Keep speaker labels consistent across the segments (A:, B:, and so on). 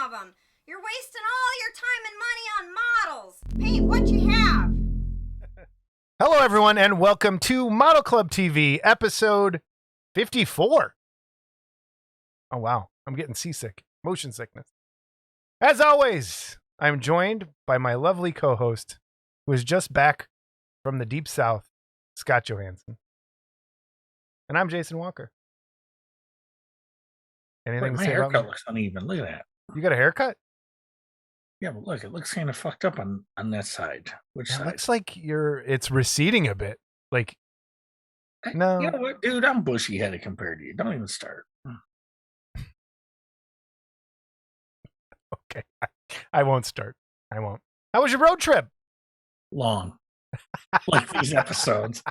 A: of them. You're wasting all your time and money on models. Paint what you have.
B: Hello, everyone, and welcome to Model Club TV, episode 54. Oh, wow. I'm getting seasick. Motion sickness. As always, I'm joined by my lovely co-host, who is just back from the Deep South, Scott Johansson. And I'm Jason Walker. Anything
C: Wait,
B: to
C: my
B: say about
C: haircut
B: me?
C: looks uneven. Look at that.
B: You got a haircut?
C: Yeah, but look, it looks kind of fucked up on that side. Which
B: It
C: side?
B: looks like it's receding a bit. Like, no.
C: You know what, dude? I'm bushy headed compared to you. Don't even start.
B: Okay. I won't start. I won't. How was your road trip?
C: Long. Like these episodes.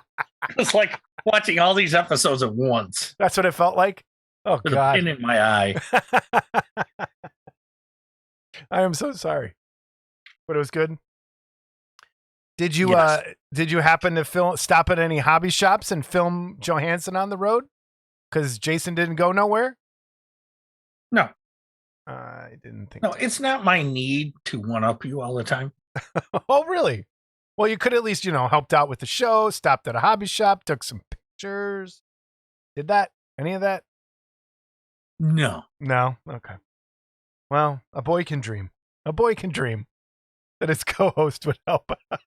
C: It's like watching all these episodes at once.
B: That's what it felt like? Oh,
C: With a
B: God.
C: pin in my eye.
B: I am so sorry. But it was good. Did you
C: Yes.
B: Did you happen to stop at any hobby shops and film Johansson on the road? Because Jason didn't go nowhere?
C: No.
B: I didn't think
C: No,
B: so.
C: it's not my need to one up you all the time.
B: Oh, really? Well, you could at least, helped out with the show, stopped at a hobby shop, took some pictures. Did that? Any of that?
C: No.
B: No? Okay. Well, a boy can dream. A boy can dream that his co-host would help out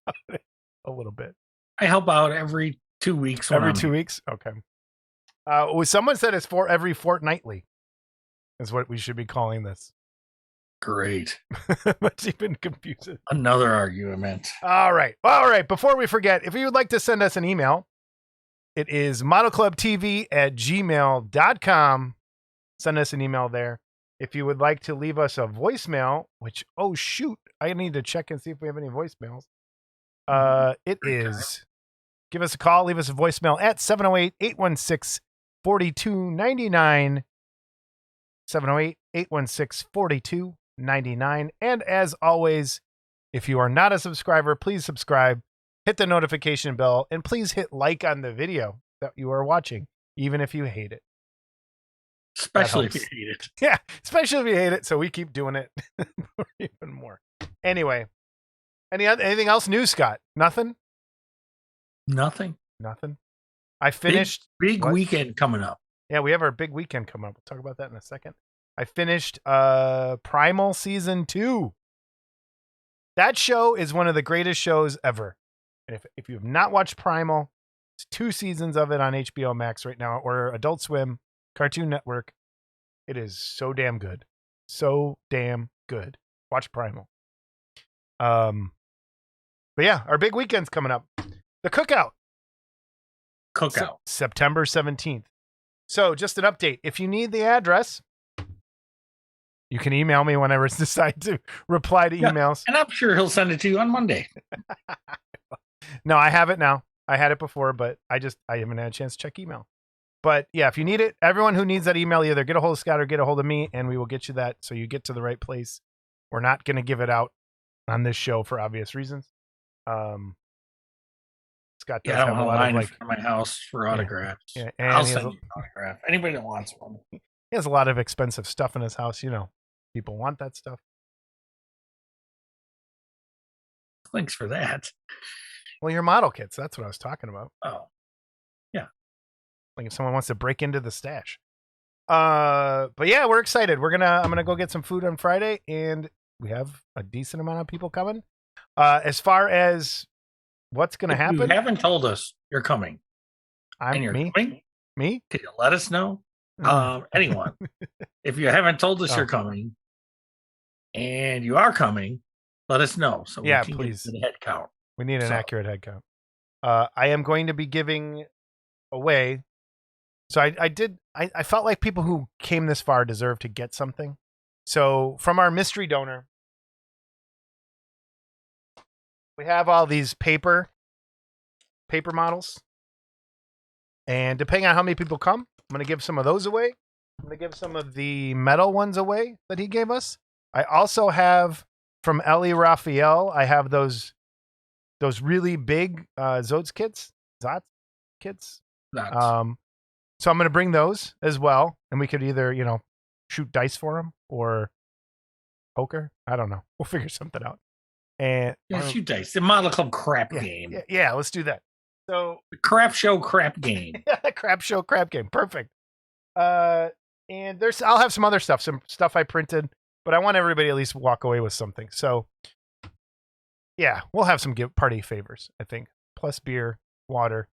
B: a little bit.
C: I help out every 2 weeks.
B: Every 2 weeks? Okay. Someone said it's for every fortnightly is what we should be calling this.
C: Great.
B: That's even confusing.
C: Another argument.
B: All right. All right. Before we forget, if you would like to send us an email, it is modelclubtv@gmail.com. Send us an email there. If you would like to leave us a voicemail, which, oh, shoot, I need to check and see if we have any voicemails. It is, give us a call, leave us a voicemail at 708-816-4299. 708-816-4299. And as always, if you are not a subscriber, please subscribe, hit the notification bell, and please hit like on the video that you are watching, even if you hate it.
C: Especially if you hate it.
B: Yeah, especially if you hate it, so we keep doing it even more. Anyway, anything else new, Scott? Nothing?
C: Nothing.
B: Nothing? I finished...
C: Big weekend coming up.
B: Yeah, we have our big weekend coming up. We'll talk about that in a second. I finished Primal Season 2. That show is one of the greatest shows ever. And if you have not watched Primal, it's 2 seasons of it on HBO Max right now, or Adult Swim, Cartoon Network. It is so damn good. So damn good. Watch Primal. But yeah, our big weekend's coming up. The Cookout. September 17th. So just an update. If you need the address, you can email me whenever I decide to reply to emails.
C: And I'm sure he'll send it to you on Monday.
B: No, I have it now. I had it before, but I haven't had a chance to check email. But yeah, if you need it, everyone who needs that email, either get a hold of Scott or get a hold of me, and we will get you that so you get to the right place. We're not going to give it out on this show for obvious reasons. Scott does have a lot of
C: for my house for autographs.
B: Yeah, and
C: I'll send you an autograph. Anybody that wants one.
B: He has a lot of expensive stuff in his house. People want that stuff.
C: Thanks for that.
B: Well, your model kits. That's what I was talking about.
C: Oh, yeah.
B: Like if someone wants to break into the stash. But yeah, we're excited. I'm gonna go get some food on Friday, and we have a decent amount of people coming. As far as what's gonna happen,
C: you haven't told us you're coming.
B: Coming. Me?
C: Could you let us know? Anyone. If you haven't told us you're coming, and you are coming, let us know. So we can
B: please.
C: Get the head count.
B: We need an accurate head count. I am going to be giving away. So I felt like people who came this far deserve to get something. So from our mystery donor, we have all these paper models. And depending on how many people come, I'm going to give some of those away. I'm going to give some of the metal ones away that he gave us. I also have from Ellie Raphael, I have those really big Zots kits. So I'm going to bring those as well, and we could either shoot dice for them or poker. I don't know. We'll figure something out. And
C: shoot dice. The Model Club crap game.
B: Yeah, let's do that. So
C: the crap show crap game.
B: Yeah, crap show crap game. Perfect. And I'll have some other stuff, some stuff I printed, but I want everybody at least walk away with something. So yeah, we'll have some party favors, I think. Plus beer, water,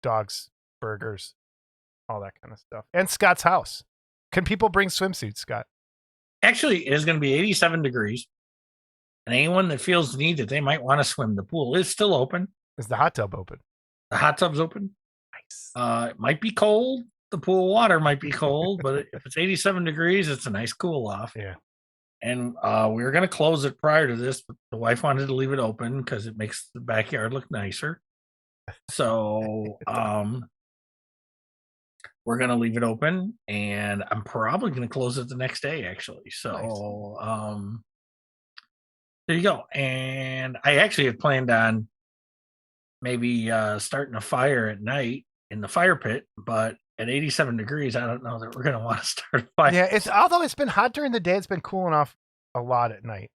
B: dogs, burgers, all that kind of stuff. And Scott's house. Can people bring swimsuits, Scott?
C: Actually, it is going to be 87 degrees. And anyone that feels the need that they might want to swim, the pool is still open.
B: Is the hot tub open?
C: The hot tub's open.
B: Nice.
C: It might be cold. The pool water might be cold, but if it's 87 degrees, it's a nice cool off.
B: Yeah.
C: And we were going to close it prior to this, but the wife wanted to leave it open because it makes the backyard look nicer. So we're going to leave it open, and I'm probably going to close it the next day, actually. So nice. There you go. And I actually had planned on maybe starting a fire at night in the fire pit, but at 87 degrees, I don't know that we're going to want to start a fire.
B: Yeah, although it's been hot during the day, it's been cooling off a lot at night.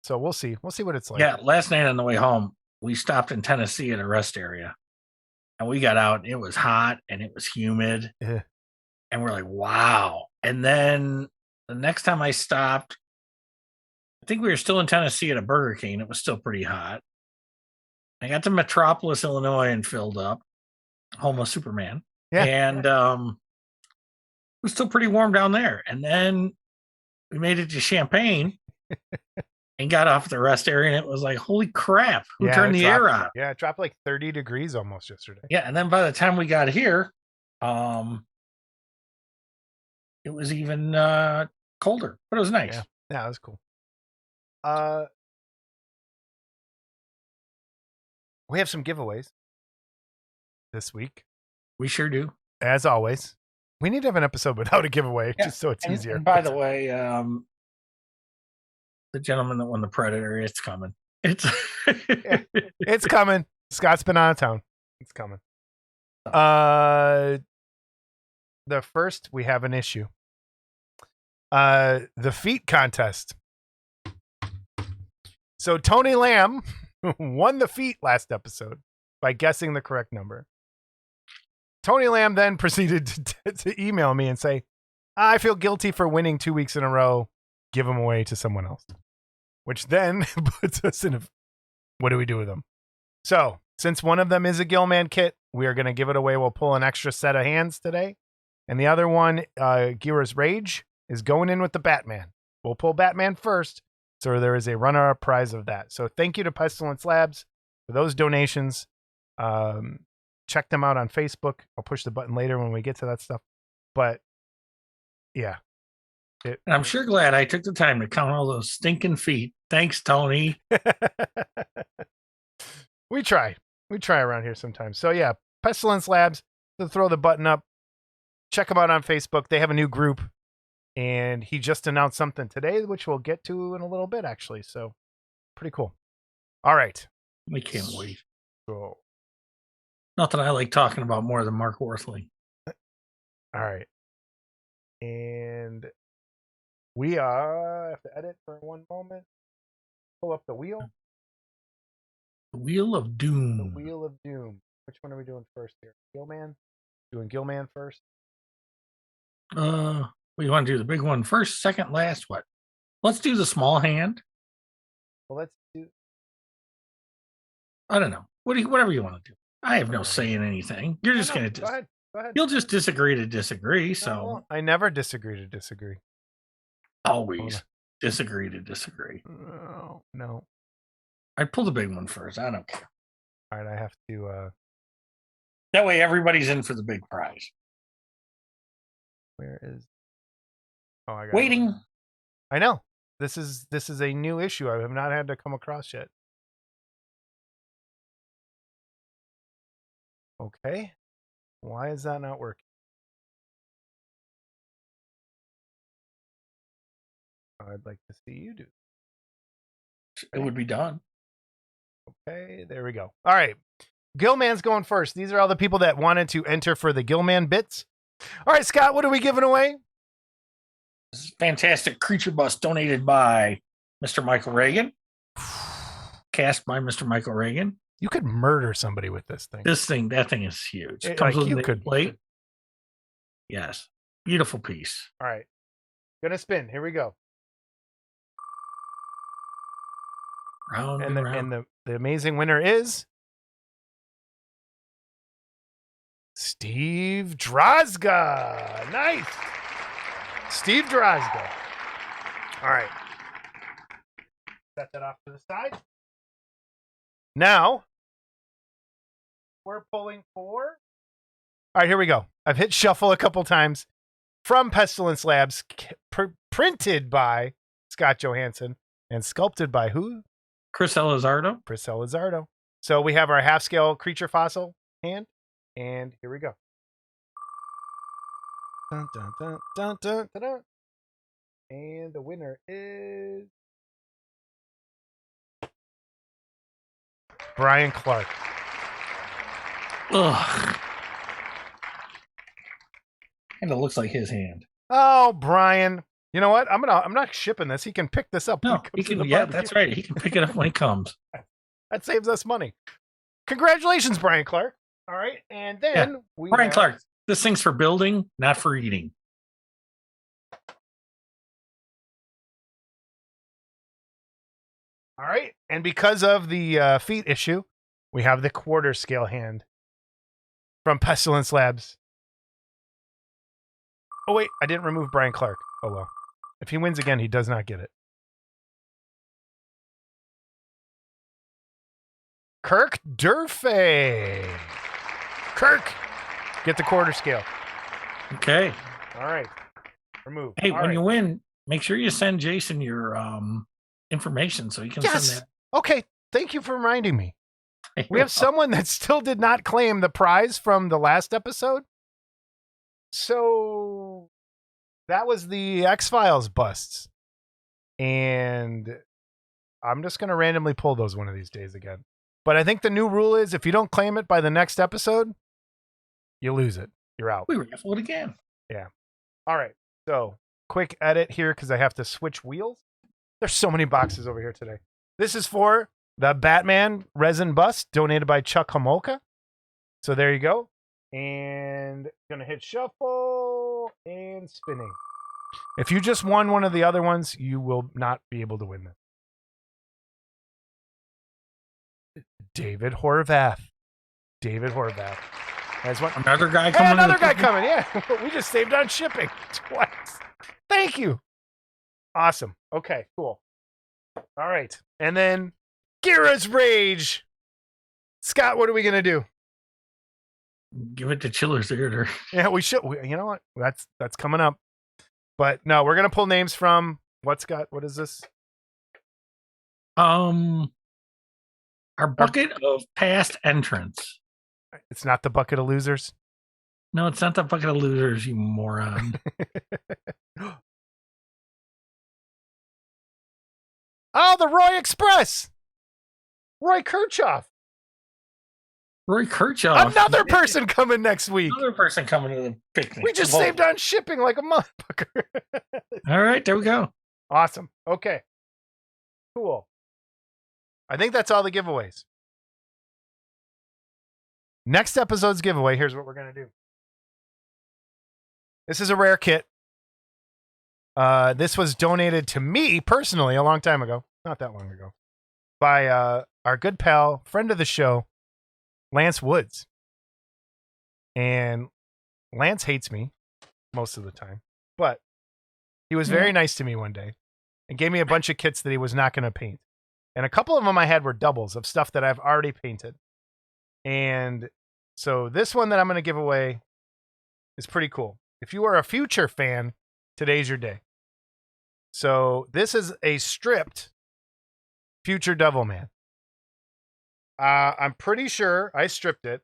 B: So we'll see. We'll see what it's like.
C: Yeah, last night on the way home, we stopped in Tennessee at a rest area. And we got out, and it was hot, and it was humid.
B: Yeah.
C: And we're like, wow. And then the next time I stopped, I think we were still in Tennessee at a Burger King. It was still pretty hot. I got to Metropolis, Illinois, and filled up. Home of Superman.
B: Yeah.
C: And it was still pretty warm down there. And then we made it to Champaign and got off the rest area, and it was like, holy crap, who turned the air on?
B: Yeah, it dropped like 30 degrees almost yesterday.
C: Yeah, and then by the time we got here, it was even colder, but it was nice.
B: Yeah, it was cool. We have some giveaways this week.
C: We sure do.
B: As always. We need to have an episode without a giveaway, just so it's easier.
C: And by the way, the gentleman that won the Predator, it's coming.
B: It's coming. Scott's been out of town. It's coming. The first, we have an issue. The feet contest. So Tony Lamb won the feet last episode by guessing the correct number. Tony Lamb then proceeded to email me and say, I feel guilty for winning 2 weeks in a row. Give them away to someone else. Which then puts us in what do we do with them? So, since one of them is a Gilman kit, we are going to give it away. We'll pull an extra set of hands today. And the other one, Gira's Rage, is going in with the Batman. We'll pull Batman first. So there is a runner-up prize of that. So thank you to Pestilence Labs for those donations. Check them out on Facebook. I'll push the button later when we get to that stuff. But yeah.
C: And I'm sure glad I took the time to count all those stinking feet. Thanks, Tony.
B: We try around here sometimes. So yeah, Pestilence Labs, to throw the button up. Check them out on Facebook. They have a new group. And he just announced something today, which we'll get to in a little bit, actually. So pretty cool. All right.
C: We can't wait.
B: So,
C: nothing I like talking about more than Mark Worthley.
B: All right. And we have to edit for one moment. Pull up the wheel.
C: The Wheel of Doom.
B: The Wheel of Doom. Which one are we doing first here? Gilman? Doing Gilman first?
C: We want to do the big one first, second, last, what? Let's do the small hand.
B: Well, let's do...
C: I don't know. Whatever you want to do. I have no say in anything. You're just going to...
B: Go ahead.
C: You'll just disagree to disagree, so...
B: No, I never disagree to disagree.
C: Always disagree to disagree.
B: No.
C: I pull the big one first. I don't care.
B: All right, I have to...
C: That way everybody's in for the big prize.
B: Where is... Oh, I got
C: waiting.
B: It. I know. This is a new issue I have not had to come across yet. Okay. Why is that not working? I'd like to see you do.
C: It would be done.
B: Okay, there we go. All right. Gilman's going first. These are all the people that wanted to enter for the Gilman bits. All right, Scott, what are we giving away?
C: This is fantastic creature bust donated by Mr. Michael Reagan. Cast by Mr. Michael Reagan.
B: You could murder somebody with this thing.
C: That thing is huge. It
B: Like,
C: comes with
B: you
C: a
B: could-
C: plate. Yes. Beautiful piece.
B: All right. Gonna spin. Here we go.
C: Round
B: And
C: round.
B: the amazing winner is Steve Drozga. Nice. Steve Drozga. All right. Set that off to the side. Now, we're pulling for. All right, here we go. I've hit shuffle a couple times from Pestilence Labs, printed by Scott Johansson and sculpted by who?
C: Chris Elizardo.
B: Chris Elizardo. So we have our half-scale creature fossil hand, and here we go. Dun, dun, dun, dun, dun, dun, dun. And the winner is Brian Clark.
C: Ugh. And it looks like his hand.
B: Oh, Brian. You know what? I'm not shipping this. He can pick this up.
C: No, he can. Yeah, that's right. He can pick it up when he comes.
B: That saves us money. Congratulations, Brian Clark. All right, and then
C: Brian Clark. This thing's for building, not for eating.
B: All right, and because of the feet issue, we have the quarter scale hand from Pestilence Labs. Oh wait, I didn't remove Brian Clark. Oh well. If he wins again, he does not get it. Kirk Durfee. Kirk, get the quarter scale.
C: Okay.
B: All right. Remove.
C: Hey,
B: All
C: when
B: right.
C: you win, make sure you send Jason your information so he can
B: Yes.
C: send
B: Okay. Thank you for reminding me.
C: that.
B: We have someone that still did not claim the prize from the last episode. So that was the X-Files busts. And I'm just going to randomly pull those one of these days again. But I think the new rule is if you don't claim it by the next episode, you lose it. You're out.
C: We raffle it again.
B: All right. So quick edit here because I have to switch wheels. There's so many boxes over here today. This is for the Batman resin bust donated by Chuck Homolka. So there you go. And gonna hit shuffle and spinning. If you just won one of the other ones, you will not be able to win them. David Horvath. David Horvath. That's one.
C: Another guy
B: Hey,
C: coming.
B: another guy coming. Yeah, we just saved on shipping twice. Thank you. Awesome. Okay, cool. All right, and then Gira's Rage. Scott, what are we gonna do?
C: Give it to Chiller Theater.
B: Yeah, we should. You know what? That's coming up. But no, we're gonna pull names from what, Scott? What is this?
C: Our bucket of past entrants.
B: It's not the bucket of losers.
C: No, it's not the bucket of losers, you moron.
B: Oh, the Roy Express. Roy Kirchhoff.
C: Roy Kirchhoff.
B: Another person coming next week.
C: Another person coming to the picnic.
B: We just saved on shipping like a motherfucker.
C: All right, there we go.
B: Awesome. Okay. Cool. I think that's all the giveaways. Next episode's giveaway, here's what we're going to do. This is a rare kit. This was donated to me personally a long time ago. Not that long ago. By our good pal, friend of the show, Lance Woods. And Lance hates me most of the time. But he was very nice to me one day and gave me a bunch of kits that he was not going to paint. And a couple of them I had were doubles of stuff that I've already painted. And so this one that I'm going to give away is pretty cool. If you are a Future fan, today's your day. So this is a stripped Future Devilman. I'm pretty sure I stripped it.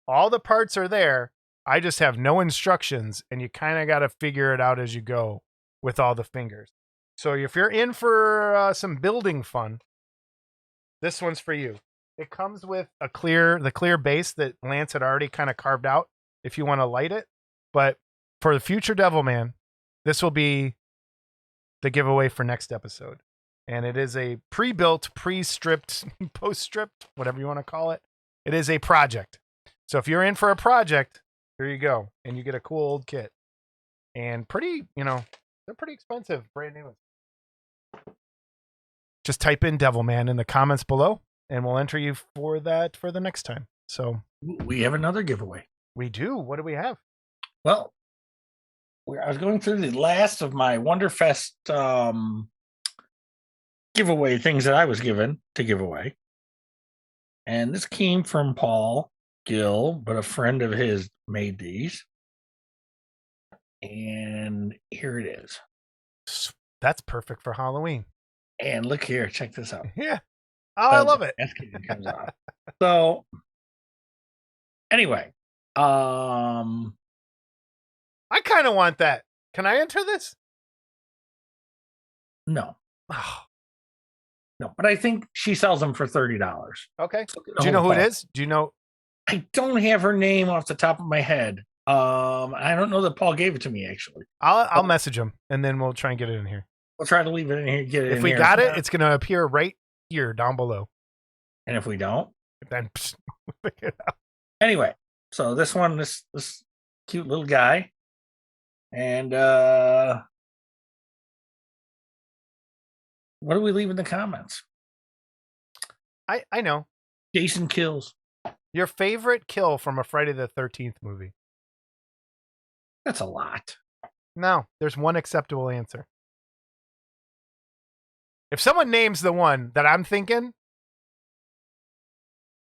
B: All the parts are there. I just have no instructions, and you kind of got to figure it out as you go with all the fingers. So if you're in for some building fun, this one's for you. It comes with the clear base that Lance had already kind of carved out if you want to light it. But for the Future Devilman, this will be the giveaway for next episode. And it is a pre-built, pre-stripped, post-stripped, whatever you want to call it. It is a project. So if you're in for a project, here you go. And you get a cool old kit. And pretty, they're pretty expensive. Brand new. Just type in Devilman in the comments below, and we'll enter you for that for the next time. So
C: we have another giveaway.
B: We do. What do we have?
C: Well, I was going through the last of my Wonderfest giveaway things that I was given to give away. And this came from Paul Gill, but a friend of his made these. And here it is.
B: That's perfect for Halloween.
C: And look here, check this out.
B: Yeah. Oh, I love it.
C: Comes off. So anyway,
B: I kind of want that. Can I enter this?
C: No.
B: Oh.
C: No, but I think she sells them for $30.
B: Okay. Do you know who it is? Do you know?
C: I don't have her name off the top of my head. I don't know that Paul gave it to me, actually.
B: I'll message him, and then we'll try and get it in here.
C: We'll try to leave it in here. Get it.
B: If we got it, it's going to appear right here down below.
C: And if we don't,
B: then we'll figure it out.
C: Anyway, so this one, this cute little guy, and what do we leave in the comments?
B: I know.
C: Jason kills.
B: Your favorite kill from a Friday the 13th movie?
C: That's a lot.
B: No, there's one acceptable answer. If someone names the one that I'm thinking,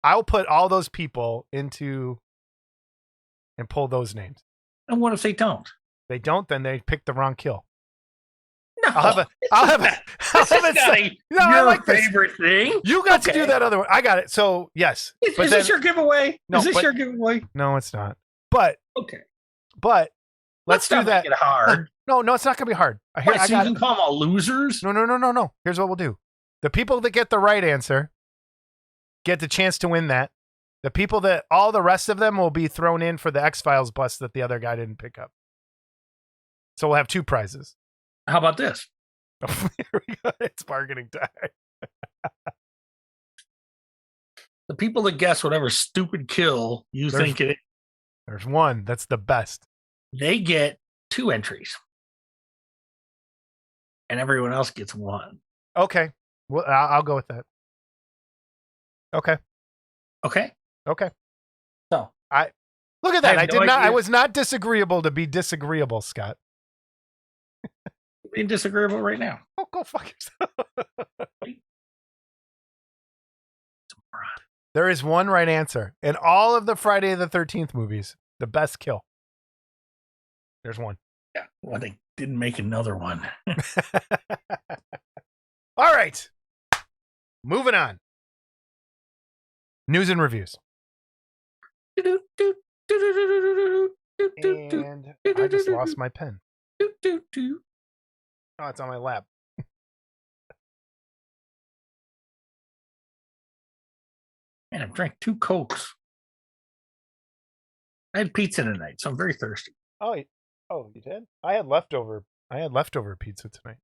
B: I'll put all those people into and pull those names.
C: And what if they don't?
B: They don't, then they pick the wrong kill.
C: No,
B: I'll have it. No, I like
C: favorite thing.
B: You got to do that other one. I got it. So yes.
C: Is this your giveaway?
B: No,
C: is this your giveaway?
B: No, it's not. But
C: okay.
B: But let's do that.
C: Make it hard.
B: No, it's not gonna be hard.
C: So you can call them all losers?
B: No. Here's what we'll do. The people that get the right answer get the chance to win that. The people that all the rest of them will be thrown in for the X-Files bus that the other guy didn't pick up. So we'll have 2 prizes.
C: How about this?
B: Here we go. It's bargaining time.
C: The people that guess whatever stupid kill think it is.
B: There's one that's the best.
C: They get 2 entries. And everyone else gets 1.
B: Okay. Well, I'll go with that. Okay. So I look at that. I was not disagreeable to be disagreeable, Scott.
C: You're being disagreeable right now.
B: Oh, go fuck yourself. There is one right answer in all of the Friday the 13th movies. The best kill. There's one.
C: Yeah. Well, they didn't make another one.
B: All right. Moving on. News and reviews. And I just lost my pen. Oh, it's on my lap.
C: Man, I've drank 2 Cokes. I had pizza tonight, so I'm very thirsty.
B: Oh, you did? I had leftover pizza tonight.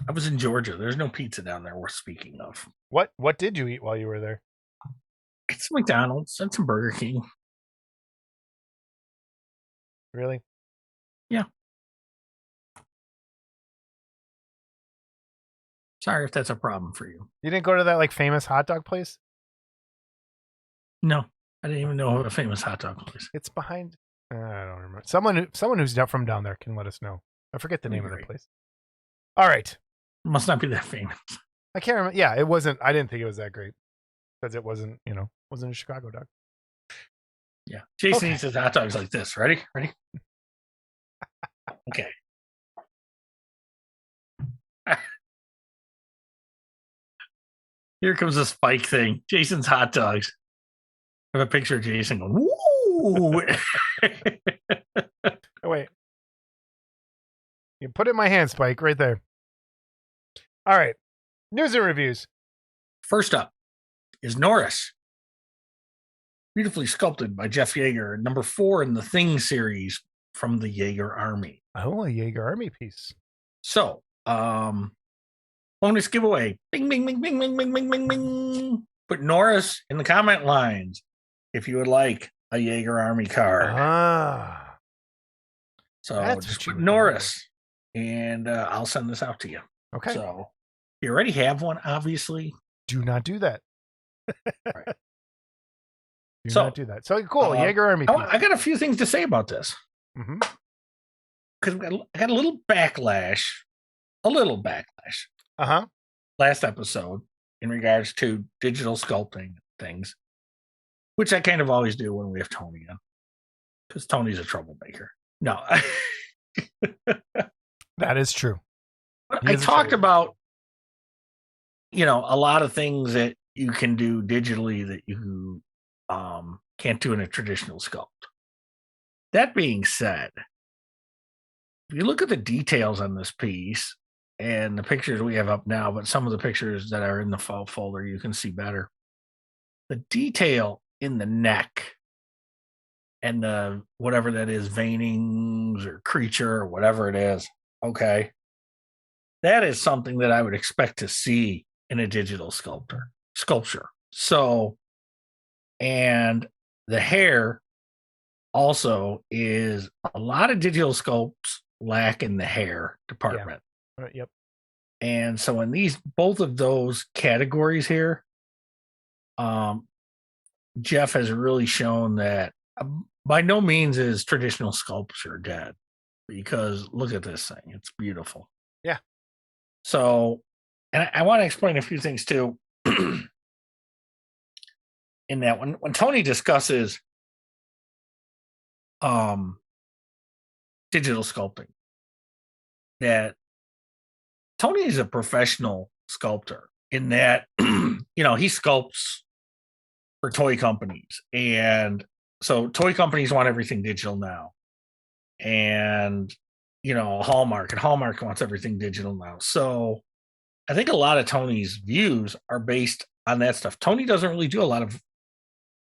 C: I was in Georgia. There's no pizza down there worth speaking of.
B: What did you eat while you were there?
C: It's McDonald's and some Burger King.
B: Really?
C: Yeah. Sorry if that's a problem for you.
B: You didn't go to that famous hot dog place?
C: No, I didn't even know of a famous hot dog place.
B: It's behind. I don't remember. Someone who's from down there can let us know. I forget the name of the place. All right.
C: It must not be that famous.
B: I can't remember. Yeah, it wasn't. I didn't think it was that great because it wasn't. Wasn't a Chicago dog.
C: Yeah, Jason eats his hot dogs like this. Ready? Okay. Here comes the spike thing. Jason's hot dogs. I have a picture of Jason going, woo!
B: Oh, wait. You put it in my hand, Spike, right there. All right. News and reviews.
C: First up is Norris. Beautifully sculpted by Jeff Yeager. Number 4 in the Thing series from the Jaeger Army.
B: Oh, a Jaeger Army piece.
C: So, bonus giveaway. Bing, bing, bing, bing, bing, bing, bing, bing, bing. Put Norris in the comment lines if you would like a Jaeger Army card.
B: Ah.
C: So
B: That's
C: just
B: what you
C: put
B: would
C: Norris, and I'll send this out to you.
B: Okay.
C: So you already have one, obviously.
B: Do not do that.
C: Right.
B: Do
C: So,
B: not do that. So cool. Jaeger Army piece.
C: I got a few things to say about this.
B: Mm-hmm.
C: Because I got a little backlash.
B: Uh-huh.
C: Last episode in regards to digital sculpting things, which I kind of always do when we have Tony on, because Tony's a troublemaker. No,
B: That is true.
C: I talked about, a lot of things that you can do digitally that you can't do in a traditional sculpt. That being said, if you look at the details on this piece and the pictures we have up now, but some of the pictures that are in the file folder, you can see better. The detail in the neck and the whatever that is, veinings or creature or whatever it is, okay, that is something that I would expect to see in a digital sculpture. So, and the hair also is a lot of digital sculpts lack in the hair department.
B: Yeah. Yep.
C: And so in both of those categories here, Jeff has really shown that by no means is traditional sculpture dead, because look at this thing. It's beautiful.
B: Yeah.
C: So, and I want to explain a few things too. In that when Tony discusses digital sculpting, that Tony is a professional sculptor in that he sculpts for toy companies, and so toy companies want everything digital now, and Hallmark wants everything digital now. So I think a lot of Tony's views are based on that stuff. Tony doesn't really do a lot of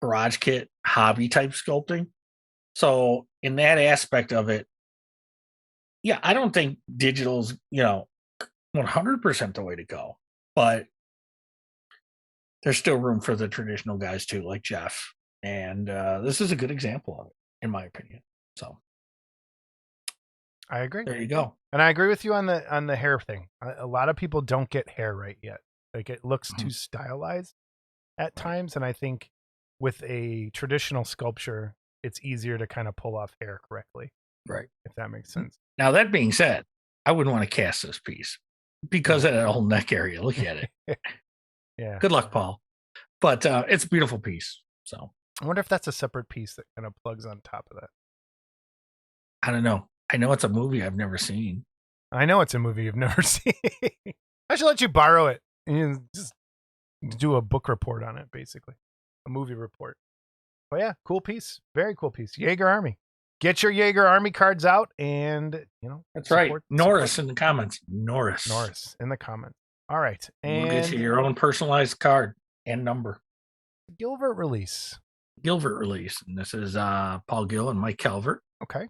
C: garage kit hobby type sculpting. So in that aspect of it, yeah, I don't think digital's 100% the way to go, but there's still room for the traditional guys too, like Jeff. And this is a good example of it, in my opinion. So
B: I agree.
C: There you go.
B: And I agree with you on the hair thing. A lot of people don't get hair right yet. Like, it looks too stylized at times, and I think with a traditional sculpture, it's easier to kind of pull off hair correctly.
C: Right.
B: If that makes sense.
C: Now, that being said, I wouldn't want to cast this piece because of that whole neck area. Look at it.
B: Yeah.
C: Good luck, Paul. But it's a beautiful piece. So
B: I wonder if that's a separate piece that kind of plugs on top of that.
C: I don't know. I know it's a movie I've never seen.
B: I know it's a movie you've never seen. I should let you borrow it and just do a book report on it, basically. A movie report. But yeah, cool piece. Very cool piece. Jaeger Army. Get your Jaeger Army cards out, and
C: that's right. Norris in the comments. Norris
B: in the comments. All right. And
C: we'll get you your own personalized card and number.
B: Gilbert release.
C: And this is Paul Gill and Mike Calvert.
B: Okay.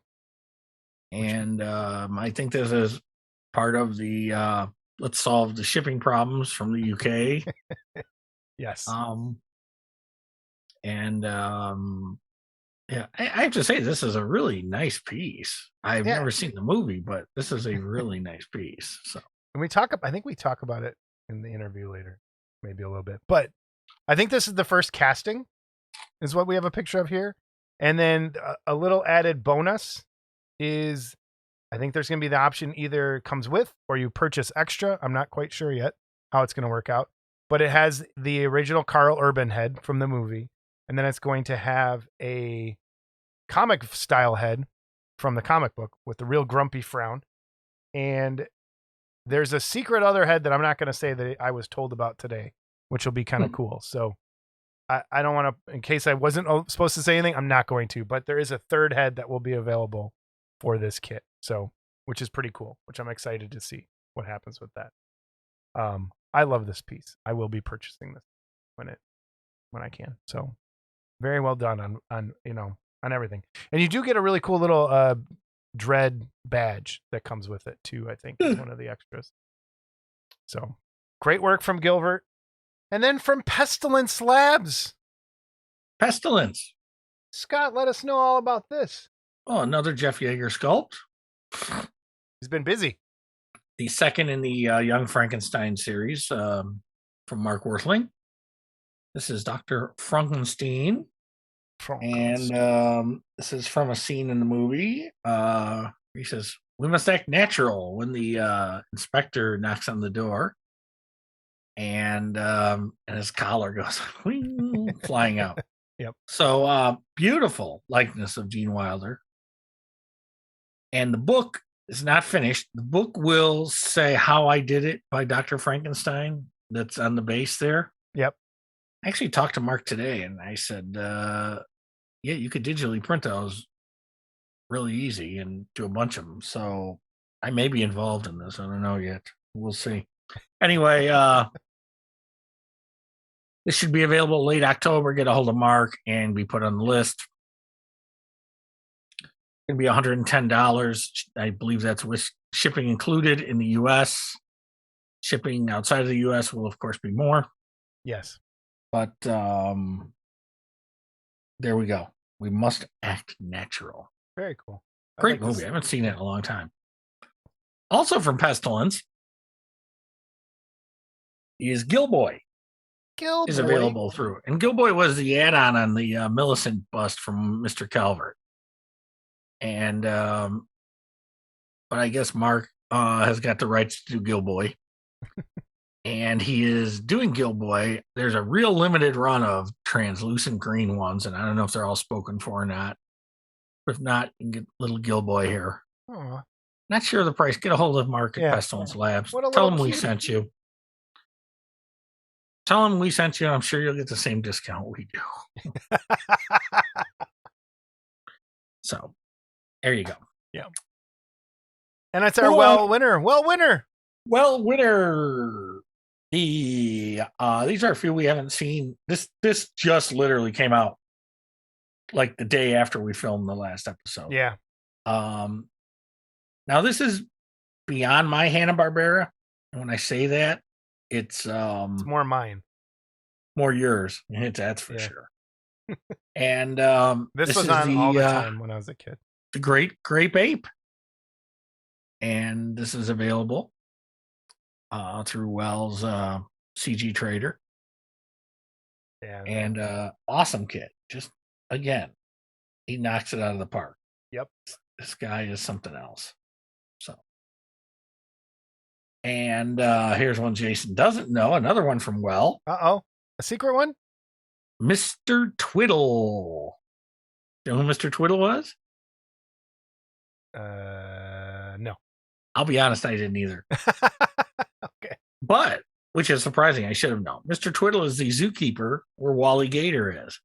C: And I think this is part of the let's solve the shipping problems from the UK.
B: Yes.
C: Yeah, I have to say, this is a really nice piece. I've never seen the movie, but this is a really nice piece. So,
B: and I think we talk about it in the interview later, maybe a little bit, but I think this is the first casting is what we have a picture of here. And then a little added bonus is, I think there's going to be the option either comes with or you purchase extra. I'm not quite sure yet how it's going to work out, but it has the original Carl Urban head from the movie. And then it's going to have a comic style head from the comic book with the real grumpy frown. And there's a secret other head that I'm not going to say that I was told about today, which will be kind of cool. So I don't want to, in case I wasn't supposed to say anything, I'm not going to, but there is a third head that will be available for this kit. So, which is pretty cool, which I'm excited to see what happens with that. I love this piece. I will be purchasing this when I can. So very well done on on everything. And you do get a really cool little Dread badge that comes with it too, I think, is one of the extras. So great work from Gilbert. And then from Pestilence Labs.
C: Pestilence.
B: Scott, let us know all about this.
C: Oh, another Jeff Yeager sculpt.
B: He's been busy.
C: The second in the Young Frankenstein series from Mark Worthling. This is Dr. Frankenstein. And this is from a scene in the movie. He says, "We must act natural," when the inspector knocks on the door. And his collar goes flying out.
B: Yep.
C: So beautiful likeness of Gene Wilder. And the book is not finished. The book will say How I Did It by Dr. Frankenstein. That's on the base there.
B: Yep.
C: I actually talked to Mark today, and I said, yeah, you could digitally print those really easy and do a bunch of them. So I may be involved in this. I don't know yet. We'll see. Anyway, this should be available late October. Get a hold of Mark and be put on the list. It's going to be $110. I believe that's with shipping included in the U.S. Shipping outside of the U.S. will, of course, be more.
B: Yes.
C: But there we go. We must act natural.
B: Very cool.
C: Great movie. I haven't seen it in a long time. Also from Pestilence is Gilboy.
B: Gilboy
C: is available through. And Gilboy was the add-on the Millicent bust from Mr. Calvert. And but I guess Mark has got the rights to do Gilboy. And he is doing Gilboy. There's a real limited run of translucent green ones, and I don't know if they're all spoken for or not. If not, you can get little Gilboy here.
B: Aww.
C: Not sure of the price. Get a hold of Mark at Pestilence Labs. Tell him we sent you. Tell him we sent you. I'm sure you'll get the same discount we do. So, there you go.
B: Yeah. And that's our winner. Winner.
C: These are a few we haven't seen. This just literally came out like the day after we filmed the last episode.
B: Yeah.
C: Now this is beyond my Hanna-Barbera. And when I say that, it's
B: more mine.
C: More yours. That's for sure. And
B: this was on all the time when I was a kid.
C: The Great Grape Ape. And this is available through Wells CG Trader.
B: Yeah.
C: And awesome kit. Just again, he knocks it out of the park.
B: Yep.
C: This guy is something else. So, and here's one Jason doesn't know. Another one from Well.
B: A secret one?
C: Mr. Twiddle. You know who Mr. Twiddle was?
B: No.
C: I'll be honest, I didn't either.
B: Okay.
C: But, which is surprising, I should have known. Mr. Twiddle is the zookeeper where Wally Gator is.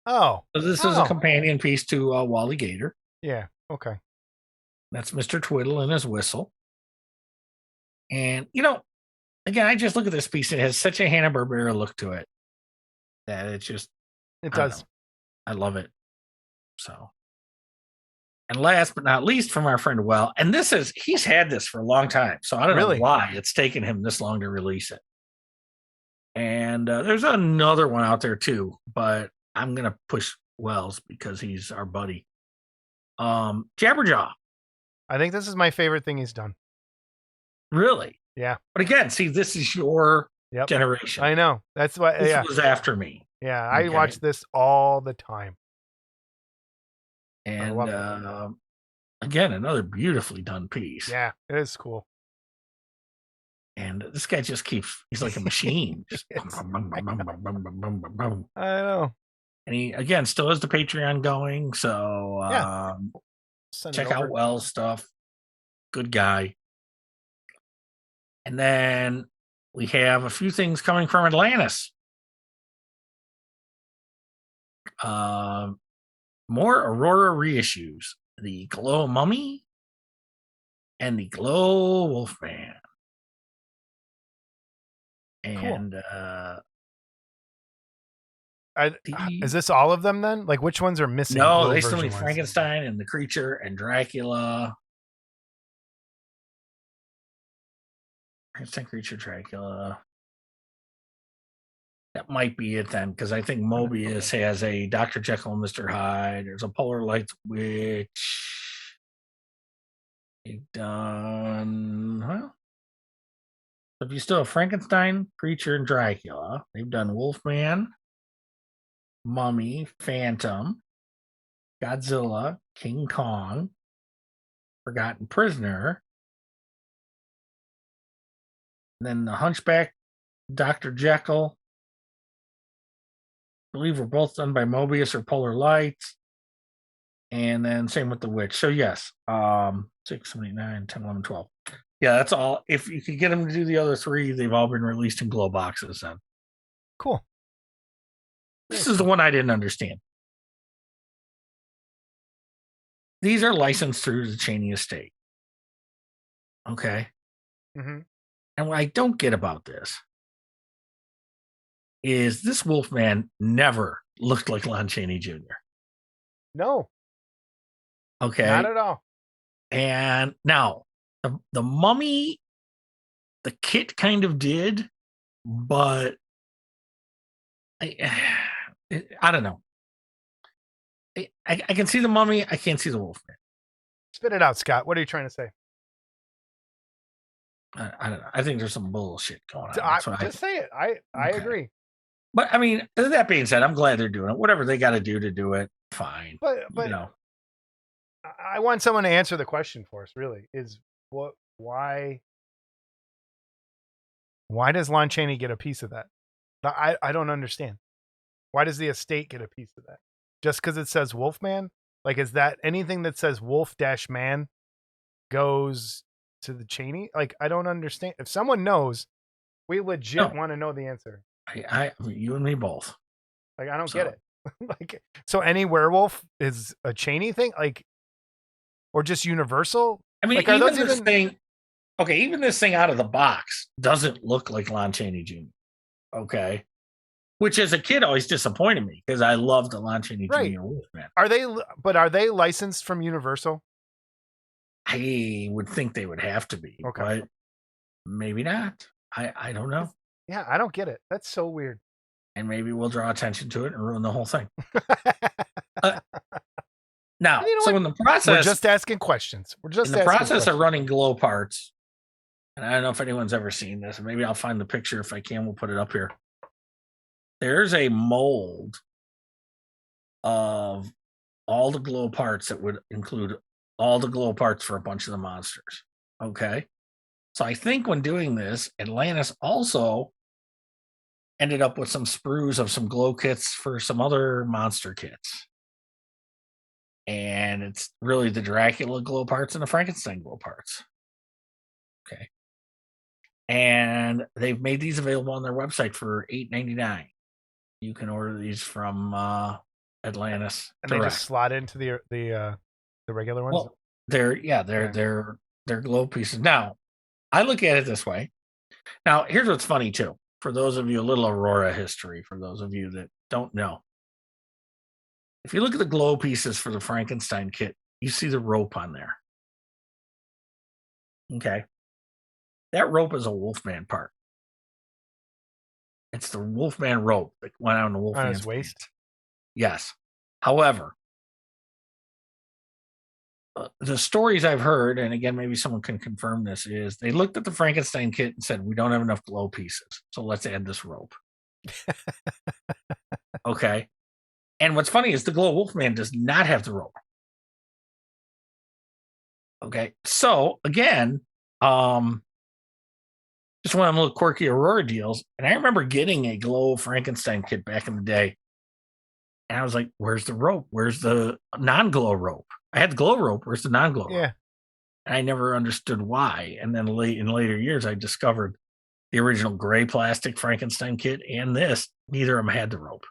B: Oh.
C: So this is a companion piece to Wally Gator.
B: Yeah. Okay.
C: That's Mr. Twiddle and his whistle. And, again, I just look at this piece. It has such a Hanna-Barbera look to it that it
B: does.
C: I love it. So, and last but not least, from our friend Well, and he's had this for a long time. So I don't know why it's taken him this long to release it. And there's another one out there too, but I'm going to push Wells because he's our buddy. Jabberjaw.
B: I think this is my favorite thing he's done.
C: Really?
B: Yeah.
C: But again, see, this is your generation.
B: I know. That's why
C: this was after me.
B: Yeah, I watch this all the time.
C: And again, another beautifully done piece.
B: Yeah, it is cool.
C: And this guy just he's like a machine.
B: I know.
C: And he, again, still has the Patreon going. So check out Wells' stuff. Good guy. And then we have a few things coming from Atlantis. More Aurora reissues. The Glow Mummy and the Glow Wolfman. And
B: Is this all of them then? Like, which ones are missing?
C: No,
B: low
C: they still
B: version
C: need
B: ones?
C: Frankenstein and the Creature and Dracula. Frankenstein, Creature, Dracula. That might be it then, because I think Mobius has a Dr. Jekyll and Mr. Hyde. There's a Polar Lights Witch. They've done, well, if you still have Frankenstein, Creature, and Dracula, they've done Wolfman, Mummy, Phantom, Godzilla, King Kong, Forgotten Prisoner, and then the Hunchback, Dr. Jekyll. I believe were both done by Mobius or Polar Lights. And then same with the Witch. So yes, 6, 7, 8, 9, 10, 11, 12. Yeah, that's all. If you could get them to do the other 3, they've all been released in glow boxes then.
B: Cool.
C: This is the one I didn't understand. These are licensed through the Cheney estate. Okay.
B: Mm-hmm.
C: And what I don't get about this is this Wolfman never looked like Lon Chaney Jr.
B: No.
C: Okay.
B: Not at all.
C: And now the Mummy, the kit kind of did, but I don't know. I can see the Mummy. I can't see the Wolfman.
B: Spit it out, Scott. What are you trying to say?
C: I don't know. I think there's some bullshit going on.
B: Just say it. I agree.
C: But I mean, that being said, I'm glad they're doing it. Whatever they got to do to it, fine.
B: But
C: you know,
B: I want someone to answer the question for us. Really, is why does Lon Chaney get a piece of that? I don't understand. Why does the estate get a piece of that? Just because it says Wolfman? Like, is that anything that says Wolf-Man goes to the Chaney? Like, I don't understand. If someone knows, we legit want to know the answer.
C: You and me both.
B: Like, I don't get it. Like, so any werewolf is a Chaney thing? Like, or just universal?
C: I mean,
B: like,
C: even this thing, okay, even this thing out of the box doesn't look like Lon Chaney Jr. Okay. Which as a kid always disappointed me because I loved the Lon Chaney Jr. Wolfman.
B: Are they licensed from Universal?
C: I would think they would have to be, but maybe not. I don't know.
B: Yeah, I don't get it. That's so weird.
C: And maybe we'll draw attention to it and ruin the whole thing. Now, so in the process,
B: we're just asking questions. We're just
C: in the process of running glow parts. And I don't know if anyone's ever seen this. Maybe I'll find the picture if I can. We'll put it up here. There's a mold of all the glow parts that would include all the glow parts for a bunch of the monsters. Okay. So I think when doing this, Atlantis also ended up with some sprues of some glow kits for some other monster kits. And it's really the Dracula glow parts and the Frankenstein glow parts. Okay. And they've made these available on their website for $8.99. You can order these from Atlantis.
B: And they just slot into the regular ones?
C: Well, they're glow pieces. Now, I look at it this way. Now, here's what's funny too. For those of you, a little Aurora history, for those of you that don't know. If you look at the glow pieces for the Frankenstein kit, you see the rope on there. Okay. That rope is a Wolfman part. It's the Wolfman rope that went on the Wolfman's
B: on his waist.
C: Yes. However, the stories I've heard, and again, maybe someone can confirm this, is they looked at the Frankenstein kit and said, we don't have enough glow pieces, so let's add this rope. Okay. And what's funny is the Glow Wolfman does not have the rope. Okay. So again, just one of them little quirky Aurora deals. And I remember getting a Glow Frankenstein kit back in the day. And I was like, where's the rope? Where's the non-glow rope? I had the glow rope. Where's the non-glow rope?
B: Yeah.
C: And I never understood why. And then in later years, I discovered the original gray plastic Frankenstein kit and this. Neither of them had the rope.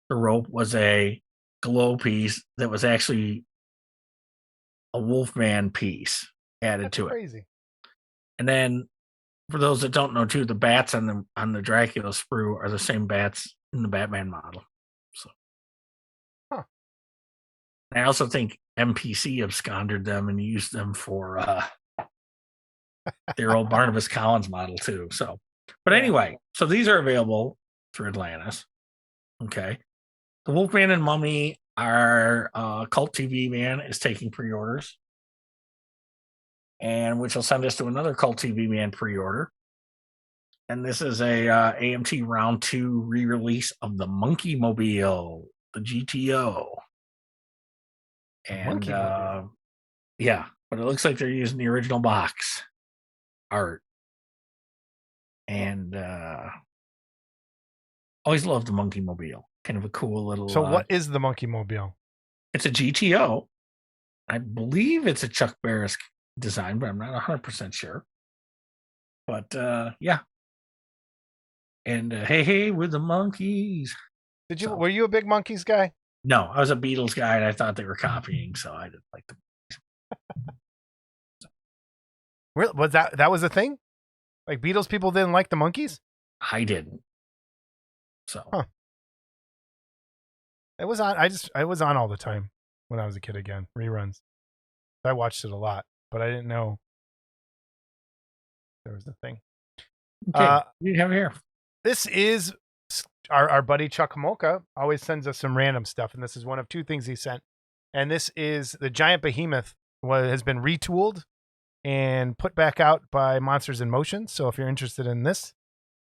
C: The rope was a glow piece that was actually a Wolfman piece added to it.
B: Crazy.
C: And then, for those that don't know too, the bats on the Dracula sprue are the same bats in the Batman model. I also think MPC absconded them and used them for their old Barnabas Collins model too. So, but
B: Yeah.
C: anyway, so these are available through Atlantis. Okay. The Wolfman and Mummy are Cult TV Man is taking pre-orders, and which will send us to another Cult TV Man pre-order. And this is a AMT Round 2 re-release of the Monkey Mobile, the GTO. And yeah, but it looks like they're using the original box art. And always loved the Monkey Mobile. Kind of a cool little.
B: So what is the Monkey Mobile?
C: It's a GTO. I believe it's a Chuck Barris design, but I'm not 100% sure. But yeah. And hey, with the monkeys.
B: Were you a big Monkeys guy?
C: No, I was a Beatles guy, and I thought they were copying, so I didn't like them.
B: Was that was a thing? Like Beatles people didn't like the Monkeys?
C: I didn't. So
B: it was on. I was on all the time when I was a kid. Again, reruns. I watched it a lot, but I didn't know there was a thing.
C: Okay, you have here.
B: This is our buddy Chuck Homolka. Always sends us some random stuff, and this is one of two things he sent. And this is the giant behemoth has been retooled and put back out by Monsters in Motion. So if you're interested in this,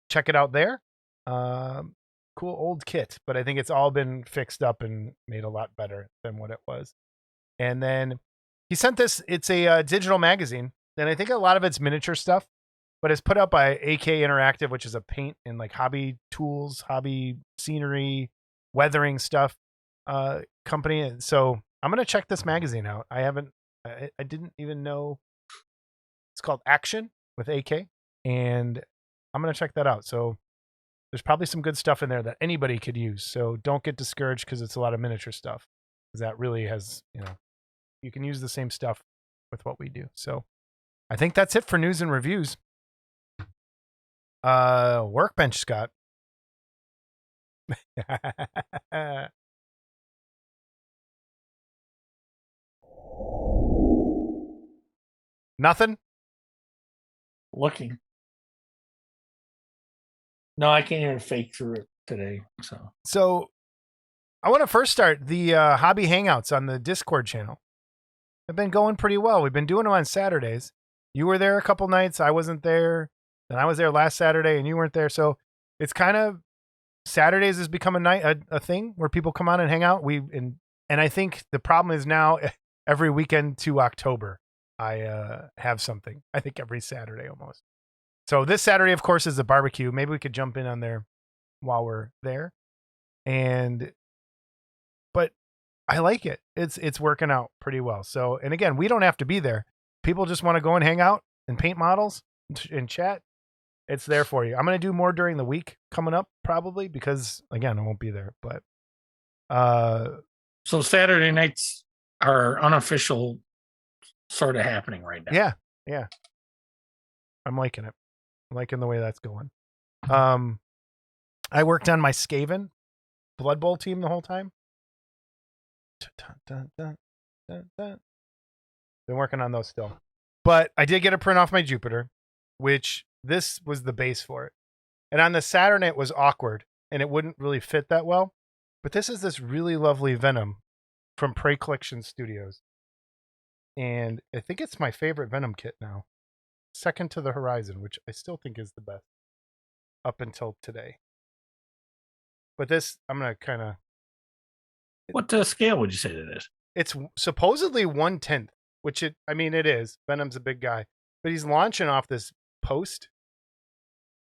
B: check it out there. Cool old kit, but I think it's all been fixed up and made a lot better than what it was. And then he sent this. It's a digital magazine, and I think a lot of it's miniature stuff, but it's put out by AK Interactive, which is a paint and like hobby tools, hobby scenery, weathering stuff company. And so I'm gonna check this magazine out. I didn't even know. It's called Action with AK, and I'm gonna check that out. So there's probably some good stuff in there that anybody could use. So don't get discouraged because it's a lot of miniature stuff. Because that really has, you can use the same stuff with what we do. So I think that's it for news and reviews. Workbench, Scott. Nothing?
C: Looking. No, I can't even fake through it today.
B: So I want to first start the hobby hangouts on the Discord channel. They've been going pretty well. We've been doing them on Saturdays. You were there a couple nights. I wasn't there. Then I was there last Saturday and you weren't there. So it's kind of Saturdays has become a thing where people come on and hang out. And I think the problem is now every weekend to October, I have something. I think every Saturday almost. So this Saturday, of course, is the barbecue. Maybe we could jump in on there while we're there. But I like it. It's working out pretty well. So, and again, we don't have to be there. People just want to go and hang out and paint models and chat. It's there for you. I'm going to do more during the week coming up probably because again, I won't be there, but
C: so Saturday nights are unofficial sort of happening right now.
B: Yeah. I'm liking it. I'm liking the way that's going. I worked on my Skaven Blood Bowl team the whole time. Been working on those still. But I did get a print off my Jupiter, which this was the base for it. And on the Saturn, it was awkward and it wouldn't really fit that well. But this is this really lovely Venom from Prey Collection Studios. And I think it's my favorite Venom kit now. Second to the Horizon, which I still think is the best up until today. But this, I'm going to kind of...
C: What scale would you say that is?
B: It's supposedly 1/10, which it is. Venom's a big guy. But he's launching off this post.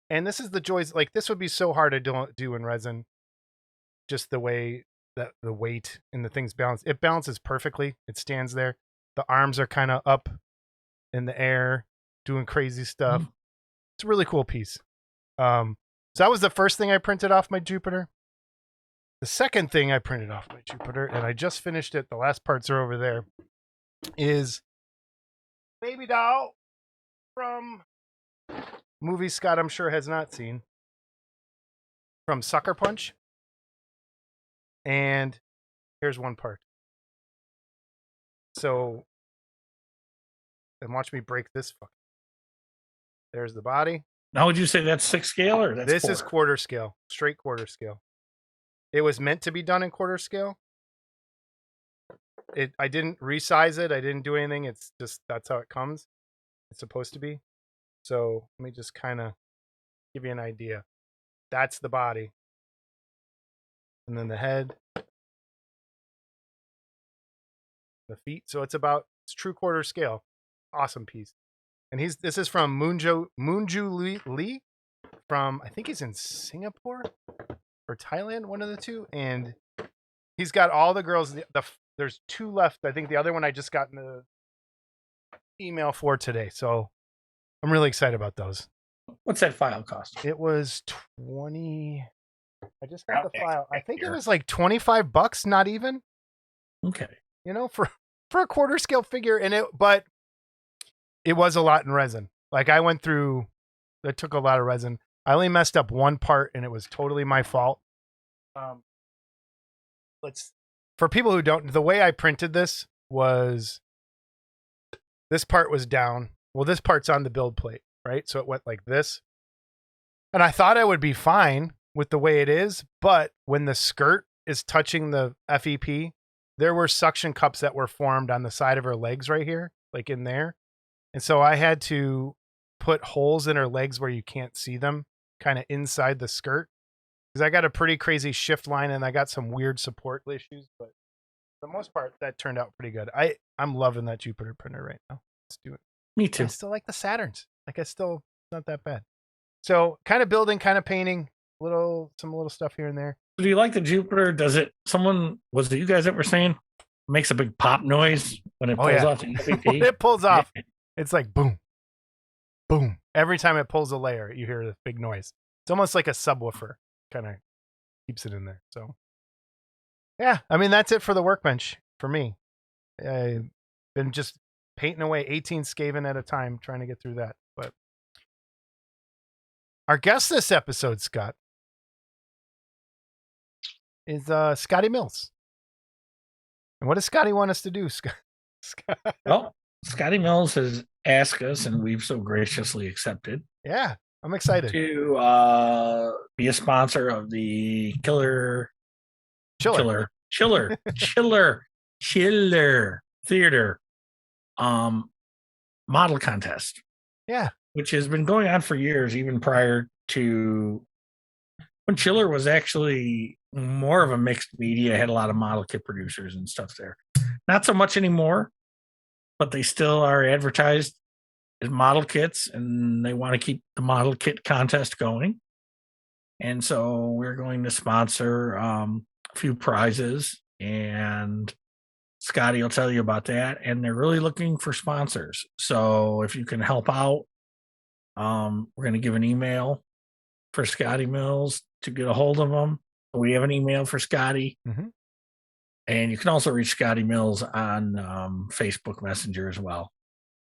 B: And this is the joys. Like, this would be so hard to do in resin. Just the way that the weight and the things balance. It balances perfectly. It stands there. The arms are kind of up in the air, doing crazy stuff. It's a really cool piece. So that was the first thing I printed off my Jupiter. The second thing I printed off my Jupiter, and I just finished it, the last parts are over there, is Baby Doll from movie Scott I'm sure has not seen, from Sucker Punch. And here's one part. So, and watch me break this. There's the body.
C: Now, would you say that's 6 scale or that's
B: This
C: quarter?
B: is quarter scale, straight quarter scale. It was meant to be done in quarter scale. I didn't resize it. I didn't do anything. It's just that's how it comes. It's supposed to be. So let me just kind of give you an idea. That's the body. And then the head. The feet. So it's true quarter scale. Awesome piece. And this is from Moonju Lee from, I think he's in Singapore or Thailand, one of the two. And he's got all the girls. There's 2 left. I think the other one I just got in the email for today. So I'm really excited about those.
C: What's that file cost?
B: It was 20. I just got the file. I think it was like $25, not even.
C: Okay.
B: You know, for a quarter scale figure, but it was a lot in resin. Like I went through, it took a lot of resin. I only messed up one part, and it was totally my fault. For people who don't, the way I printed this was, this part was down. Well, this part's on the build plate, right? So it went like this. And I thought I would be fine with the way it is, but when the skirt is touching the FEP, there were suction cups that were formed on the side of her legs right here, like in there. And so I had to put holes in her legs where you can't see them, kind of inside the skirt. Because I got a pretty crazy shift line and I got some weird support issues, but for the most part, that turned out pretty good. I'm loving that Jupiter printer right now. Let's do it.
C: Me too.
B: I still like the Saturns. It's not that bad. So kind of building, kind of painting, some little stuff here and there.
C: Do you like the Jupiter? Was it you guys that were saying it makes a big pop noise when it pulls off the MVP?
B: It pulls off. It's like boom, boom. Every time it pulls a layer, you hear the big noise. It's almost like a subwoofer. Kind of keeps it in there. So yeah, I mean, that's it for the workbench for me. I've been just painting away 18 Skaven at a time, trying to get through that. But our guest this episode, Scott, is Scotty Mills. And what does Scotty want us to do, Scott?
C: Well, Scotty Mills has asked us, and we've so graciously accepted.
B: Yeah, I'm excited
C: to be a sponsor of the Chiller Theater model contest.
B: Yeah,
C: which has been going on for years, even prior to when Chiller was actually more of a mixed media, had a lot of model kit producers and stuff there. Not so much anymore, but they still are advertised as model kits, and they want to keep the model kit contest going. And so we're going to sponsor a few prizes, and Scotty will tell you about that. And they're really looking for sponsors. So if you can help out, we're going to give an email for Scotty Mills to get a hold of them. We have an email for Scotty.
B: Mm-hmm.
C: And you can also reach Scotty Mills on Facebook Messenger as well.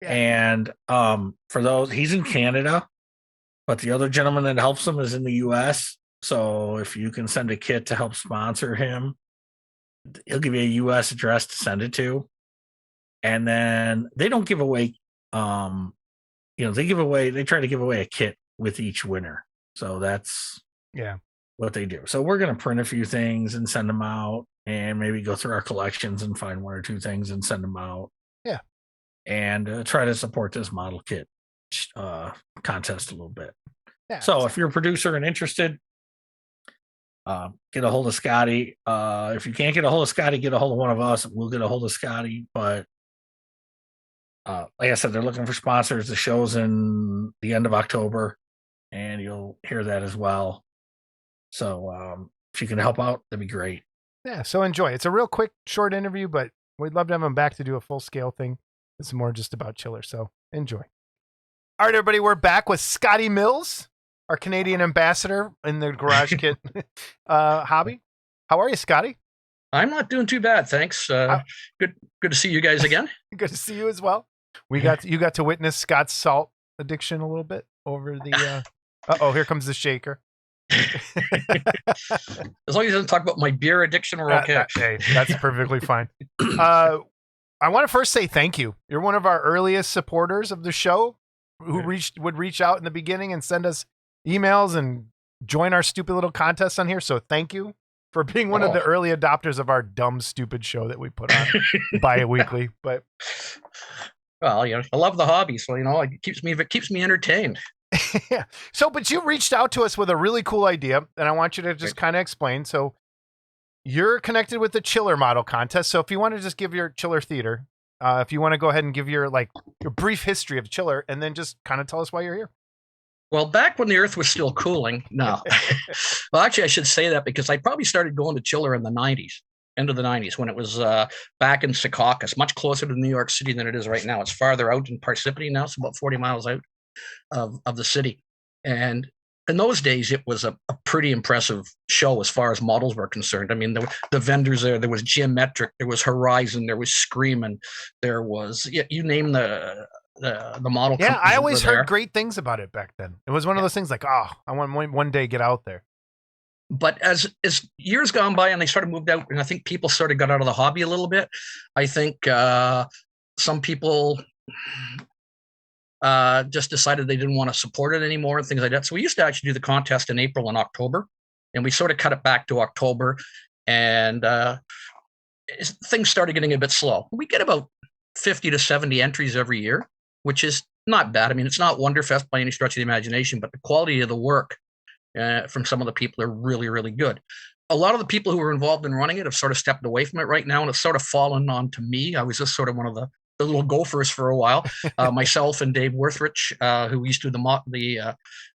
C: Yeah. And for those, he's in Canada, but the other gentleman that helps him is in the US. So if you can send a kit to help sponsor him, he'll give you a US address to send it to. And then they don't give away, they try to give away a kit with each winner. So that's what they do. So we're going to print a few things and send them out, and maybe go through our collections and find 1 or 2 things and send them out.
B: Yeah.
C: And try to support this model kit contest a little bit.
B: Yeah,
C: so if you're a producer and interested, get a hold of Scotty. If you can't get a hold of Scotty, get a hold of one of us. We'll get a hold of Scotty. But like I said, they're looking for sponsors. The show's in the end of October, and you'll hear that as well. So if you can help out, that'd be great.
B: Yeah, so enjoy. It's a real quick, short interview, but we'd love to have him back to do a full scale thing. It's more just about Chiller, so enjoy. All right, everybody, we're back with Scotty Mills, our Canadian ambassador in the Garage Kit hobby. How are you, Scotty?
D: I'm not doing too bad, thanks. Good to see you guys again.
B: Good to see you as well. You got to witness Scott's salt addiction a little bit over the. Here comes the shaker.
D: As long as he doesn't talk about my beer addiction, we're okay.
B: Hey, that's perfectly fine. I want to first say thank you. You're one of our earliest supporters of the show who would reach out in the beginning and send us emails and join our stupid little contests on here. So thank you for being one of the early adopters of our dumb, stupid show that we put on bi-weekly. But
D: well, I love the hobby, so it keeps me entertained.
B: yeah. So, but you reached out to us with a really cool idea, and I want you to just kind of explain. So, you're connected with the Chiller Model Contest. So, if you want to just give your Chiller Theater, if you want to go ahead and give your brief history of Chiller, and then just kind of tell us why you're here.
D: Well, back when the Earth was still cooling, no. Well, actually, I should say that because I probably started going to Chiller in the 90s, end of the 90s, when it was back in Secaucus, much closer to New York City than it is right now. It's farther out in Parsippany now. It's about 40 miles out of the city. And in those days, it was a pretty impressive show as far as models were concerned. I mean, the vendors there was Geometric, there was Horizon, there was Screamin', there was, you name the model.
B: Yeah, I always heard great things about it back then. It was one of those things like, I want one day get out there.
D: But as years gone by and they started moved out, and I think people sort of got out of the hobby a little bit. I think some people just decided they didn't want to support it anymore and things like that. So we used to actually do the contest in April and October, and we sort of cut it back to October, and things started getting a bit slow. We get about 50 to 70 entries every year, which is not bad. I mean, it's not Wonderfest by any stretch of the imagination, but the quality of the work from some of the people are really, really good. A lot of the people who were involved in running it have sort of stepped away from it right now, and it's sort of fallen on to me. I was just sort of one of the little gophers for a while. Myself and Dave Worthrich, who used to do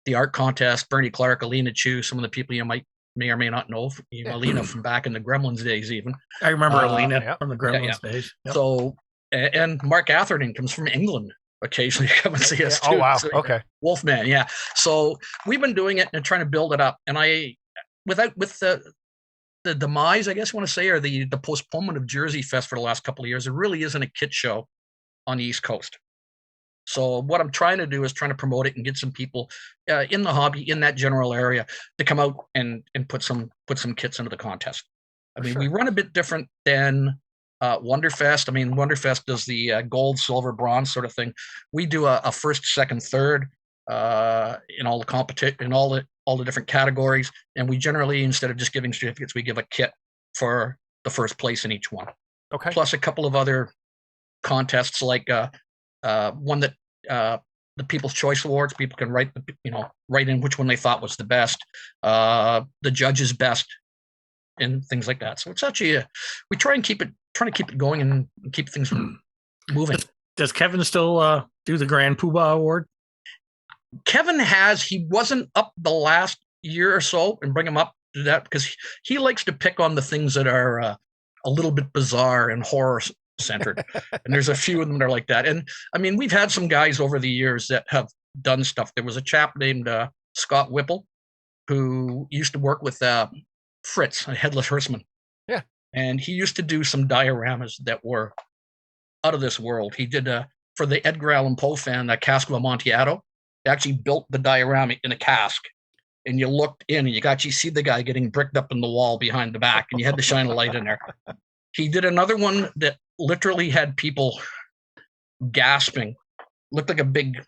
D: the art contest, Bernie Clark, Alina Chu, some of the people you may or may not know, Alina from back in the Gremlins days even.
C: I remember Alina from the Gremlins days. Yep.
D: So, and Mark Atherton comes from England. Occasionally come and see us too.
B: Oh, wow.
D: So,
B: okay.
D: Wolfman, yeah. So we've been doing it and trying to build it up. And with the demise, I guess you want to say, or the postponement of Jersey Fest for the last couple of years, there really isn't a kit show on the East Coast. So what I'm trying to do is trying to promote it and get some people in the hobby in that general area to come out and put some kits into the contest. I mean, we run a bit different than Wonderfest. I mean, Wonderfest does the gold, silver, bronze sort of thing. We do a first, second, third in all the competition, in all the different categories. And we generally, instead of just giving certificates, we give a kit for the first place in each one.
B: Okay.
D: Plus a couple of other contests, like one that the People's Choice Awards. People can write in which one they thought was the best, the judge's best, and things like that. So it's actually we trying to keep it going and keep things moving.
C: Does Kevin still do the Grand Poobah Award?
D: Kevin he wasn't up the last year or so, and bring him up to that because he likes to pick on the things that are a little bit bizarre and horror centered. And there's a few of them that are like that. And I mean, we've had some guys over the years that have done stuff. There was a chap named Scott Whipple who used to work with Fritz, a Headless Horseman.
B: Yeah. And
D: he used to do some dioramas that were out of this world. He did for the Edgar Allan Poe fan, that Cask of Amontillado. They actually built the diorama in a cask, and you looked in and you could actually see the guy getting bricked up in the wall behind the back, and you had to shine a light in there. He did another one that literally had people gasping, looked like a big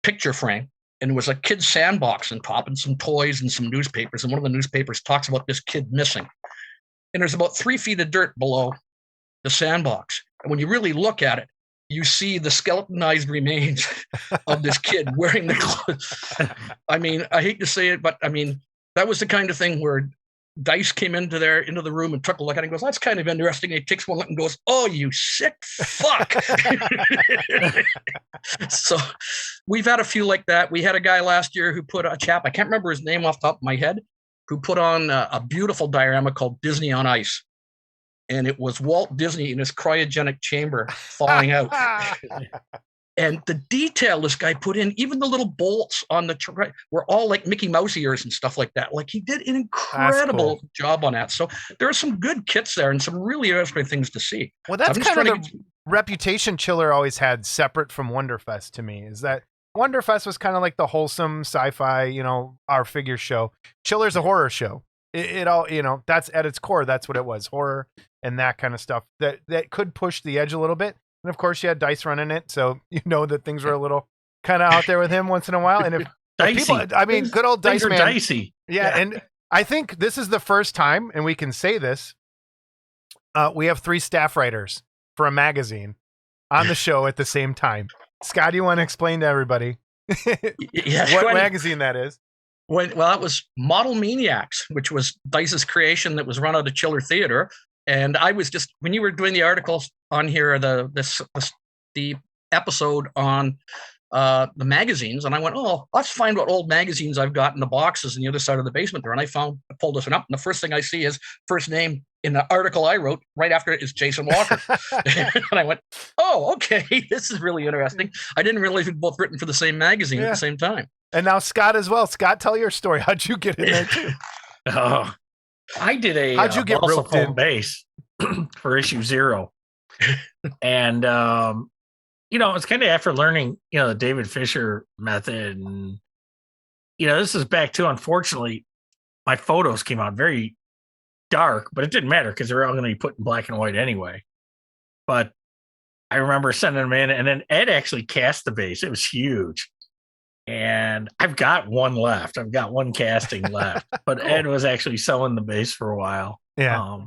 D: picture frame, and it was a kid's sandbox on top and some toys and some newspapers. And one of the newspapers talks about this kid missing. And there's about 3 feet of dirt below the sandbox. And when you really look at it, you see the skeletonized remains of this kid wearing the clothes. I mean, I hate to say it, but I mean, that was the kind of thing where Dice came into the room and took a look at it and goes, "That's kind of interesting." And he takes one look and goes, "Oh, you sick fuck." So we've had a few like that. We had a guy last year who put a chap, I can't remember his name off the top of my head, who put on a beautiful diorama called Disney on Ice. And it was Walt Disney in his cryogenic chamber thawing out. And the detail this guy put in, even the little bolts on the were all like Mickey Mouse ears and stuff like that. Like, he did an incredible job on that. So there are some good kits there and some really interesting things to see.
B: Well, that's kind of the reputation Chiller always had separate from Wonderfest to me, is that Wonderfest was kind of like the wholesome sci-fi, our figure show. Chiller's a horror show. It all, that's at its core. That's what it was, horror and that kind of stuff that could push the edge a little bit. And of course, you had Dice running it, so that things were a little kind of out there with him once in a while. And if
C: Dicey.
B: people, I mean, good old Dice
C: Things are
B: man.
C: dicey.
B: Yeah, and I think this is the first time, and we can say this. We have 3 staff writers for a magazine on the show at the same time. Scott, you want to explain to everybody what magazine that is?
D: Well, it was Model Maniacs, which was Dice's creation that was run out of Chiller Theater. And I was just, when you were doing the articles on here, the episode on the magazines, and I went, oh, let's find what old magazines I've got in the boxes in the other side of the basement there. And I pulled this one up, and the first thing I see is first name in the article I wrote right after it is Jason Walker. And I went, oh, okay, this is really interesting. I didn't realize we'd both written for the same magazine at the same time.
B: And now Scott as well. Scott, tell your story. How'd you get in there too?
C: Oh, I did a
B: how'd you get roped in
C: base for issue 0. And, it's kind of after learning, the David Fisher method. And, this is back to, unfortunately, my photos came out very dark, but it didn't matter because they're all going to be put in black and white anyway. But I remember sending them in, and then Ed actually cast the base. It was huge. And I've got one left. I've got one casting left. But cool. Ed was actually selling the base for a while.
B: Yeah.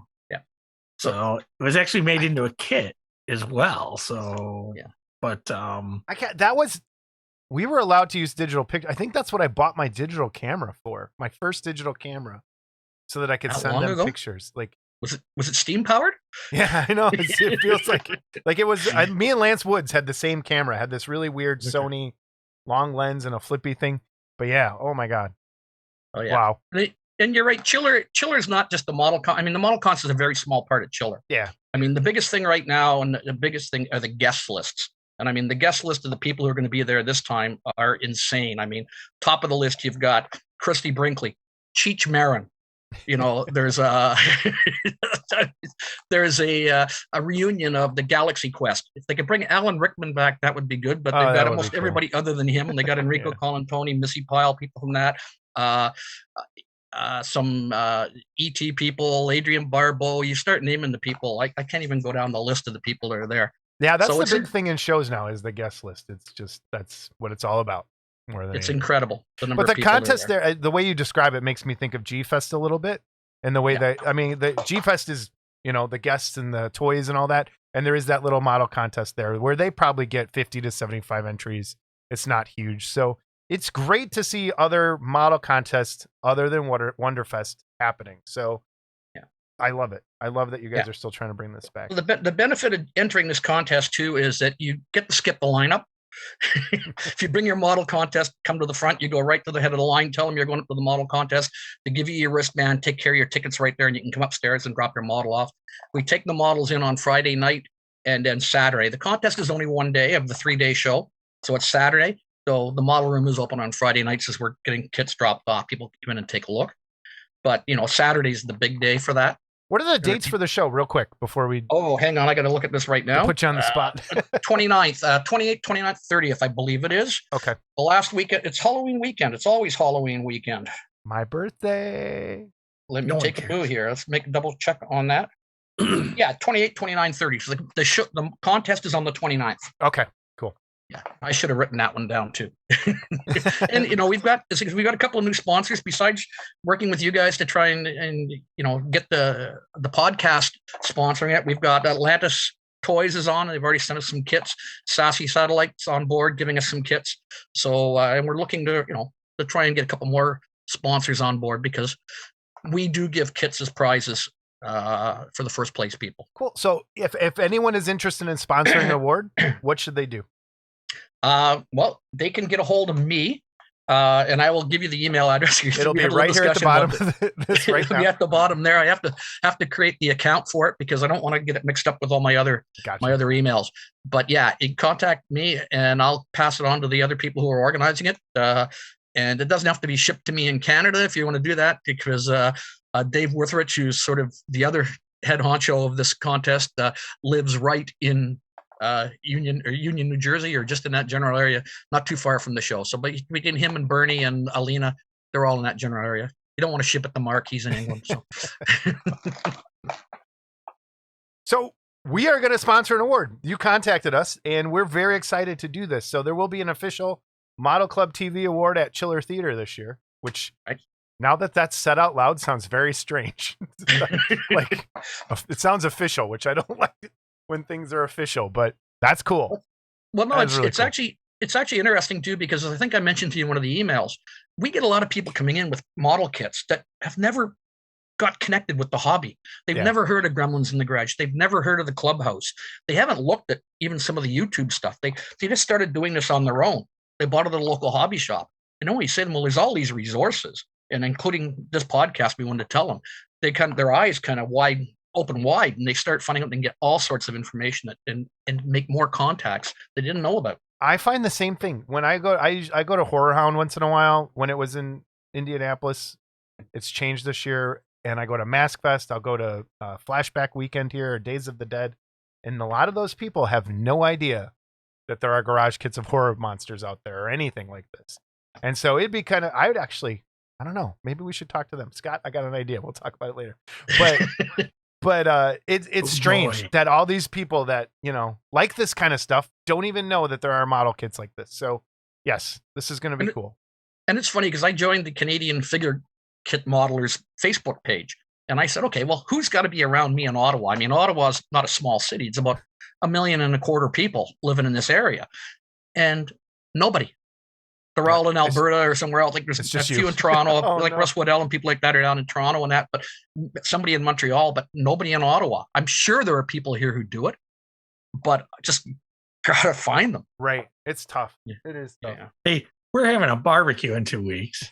C: So it was actually made into a kit as well. So
D: yeah.
C: But
B: I can't. We were allowed to use digital pictures. I think that's what I bought my digital camera for. My first digital camera, so that I could send them pictures. Like,
D: was it steam powered?
B: Yeah, I know. It feels like it was. Me and Lance Woods had the same camera. Had this really weird Sony long lens and a flippy thing. But yeah, oh my god.
D: Oh yeah.
B: Wow.
D: And you're right. Chiller's not just the model. I mean, the model cons is a very small part of Chiller.
B: Yeah.
D: I mean, the biggest thing right now, and the biggest thing are the guest lists. And I mean, the guest list of the people who are going to be there this time are insane. I mean, top of the list, you've got Christy Brinkley, Cheech Marin. There's a reunion of the Galaxy Quest. If they could bring Alan Rickman back, that would be good. But they've got almost everybody other than him, and they got Enrico Colantoni, Missy Pyle, people from that. Some ET people, Adrian Barbeau. You start naming the people. I can't even go down the list of the people that are there.
B: Yeah, that's the big thing in shows now is the guest list. It's just that's what it's all about. More than anything.
D: Incredible.
B: But the contest there, the way you describe it makes me think of G-Fest a little bit. And the way that, I mean, the G-Fest is, the guests and the toys and all that. And there is that little model contest there where they probably get 50 to 75 entries. It's not huge. So it's great to see other model contests other than Wonderfest happening. So yeah, I love it. I love that you guys are still trying to bring this back.
D: Well, the benefit of entering this contest too is that you get to skip the lineup. If you bring your model contest, come to the front, you go right to the head of the line, tell them you're going up to the model contest. They give you your wristband, take care of your tickets right there, and you can come upstairs and drop your model off. We take the models in on Friday night and then Saturday. The contest is only one day of the 3-day show, so it's Saturday. So the model room is open on Friday nights as we're getting kits dropped off. People come in and take a look. But, Saturday's the big day for that.
B: What are the dates for the show, real quick, before we...
D: Oh, hang on. I got to look at this right now.
B: Put you on the spot.
D: 29th, 28th, 29th, 30th, I believe it is.
B: Okay.
D: The last weekend. It's Halloween weekend. It's always Halloween weekend.
B: My birthday.
D: Let me take a boo here. Let's make a double check on that. Yeah, 28, 29, 30. So the contest is on the 29th.
B: Okay, cool.
D: Yeah, I should have written that one down too. And we've got a couple of new sponsors besides working with you guys to try and get the podcast sponsoring it. We've got Atlantis Toys is on. They've already sent us some kits. Sassy Satellite's on board giving us some kits. So and we're looking to try and get a couple more sponsors on board because we do give kits as prizes for the first place people.
B: Cool. So if anyone is interested in sponsoring an award, what should they do?
D: Well, they can get a hold of me, and I will give you the email address.
B: It'll be right here at the bottom of this right now.
D: It'll be at the bottom there. I have to create the account for it because I don't want to get it mixed up with all my other emails. But yeah, you can contact me and I'll pass it on to the other people who are organizing it. And it doesn't have to be shipped to me in Canada if you want to do that because Dave Worthrich, who's sort of the other head honcho of this contest, lives right in Union, New Jersey, or just in that general area, not too far from the show. So between him and Bernie and Alina, they're all in that general area. You don't want to ship it to Mark. He's in England. So,
B: So we are going to sponsor an award. You contacted us, and we're very excited to do this. So there will be an official Model Club TV award at Chiller Theater this year, which now that that's said out loud sounds very strange. Like it sounds official, which I don't like when things are official, but that's cool.
D: Well, no,
B: That's really
D: it's
B: cool.
D: actually interesting too, because I think I mentioned to you in one of the emails, we get a lot of people coming in with model kits that have never got connected with the hobby. They've never heard of Gremlins in the Garage. They've never heard of the Clubhouse. They haven't looked at even some of the YouTube stuff. They just started doing this on their own. They bought it at a local hobby shop. And we said, well, there's all these resources, and including this podcast, we wanted to tell them. They their eyes kind of open wide, and they start finding out they can get all sorts of information and make more contacts they didn't know about.
B: I find the same thing when I go to Horror Hound once in a while. When it was in Indianapolis, it's changed this year. And I go to Mask Fest. I'll go to Flashback Weekend here, or Days of the Dead. And a lot of those people have no idea that there are garage kits of horror monsters out there or anything like this. And so it'd be kind of, I don't know, maybe we should talk to them. Scott, I got an idea. We'll talk about it later. But it's strange that all these people that, like this kind of stuff don't even know that there are model kits like this. So yes, this is going to be cool.
D: And it's funny because I joined the Canadian Figure Kit Modelers Facebook page, and I said, okay, well, who's got to be around me in Ottawa? I mean, Ottawa's not a small city. It's about 1.25 million people living in this area, and nobody. They're all in Alberta or somewhere else. Like there's a few in Toronto, like Russ Waddell and people like that are down in Toronto and that, but somebody in Montreal, but nobody in Ottawa. I'm sure there are people here who do it, but just gotta find them.
B: Right. It's tough. Yeah. It is tough.
C: Yeah. Hey, we're having a barbecue in 2 weeks.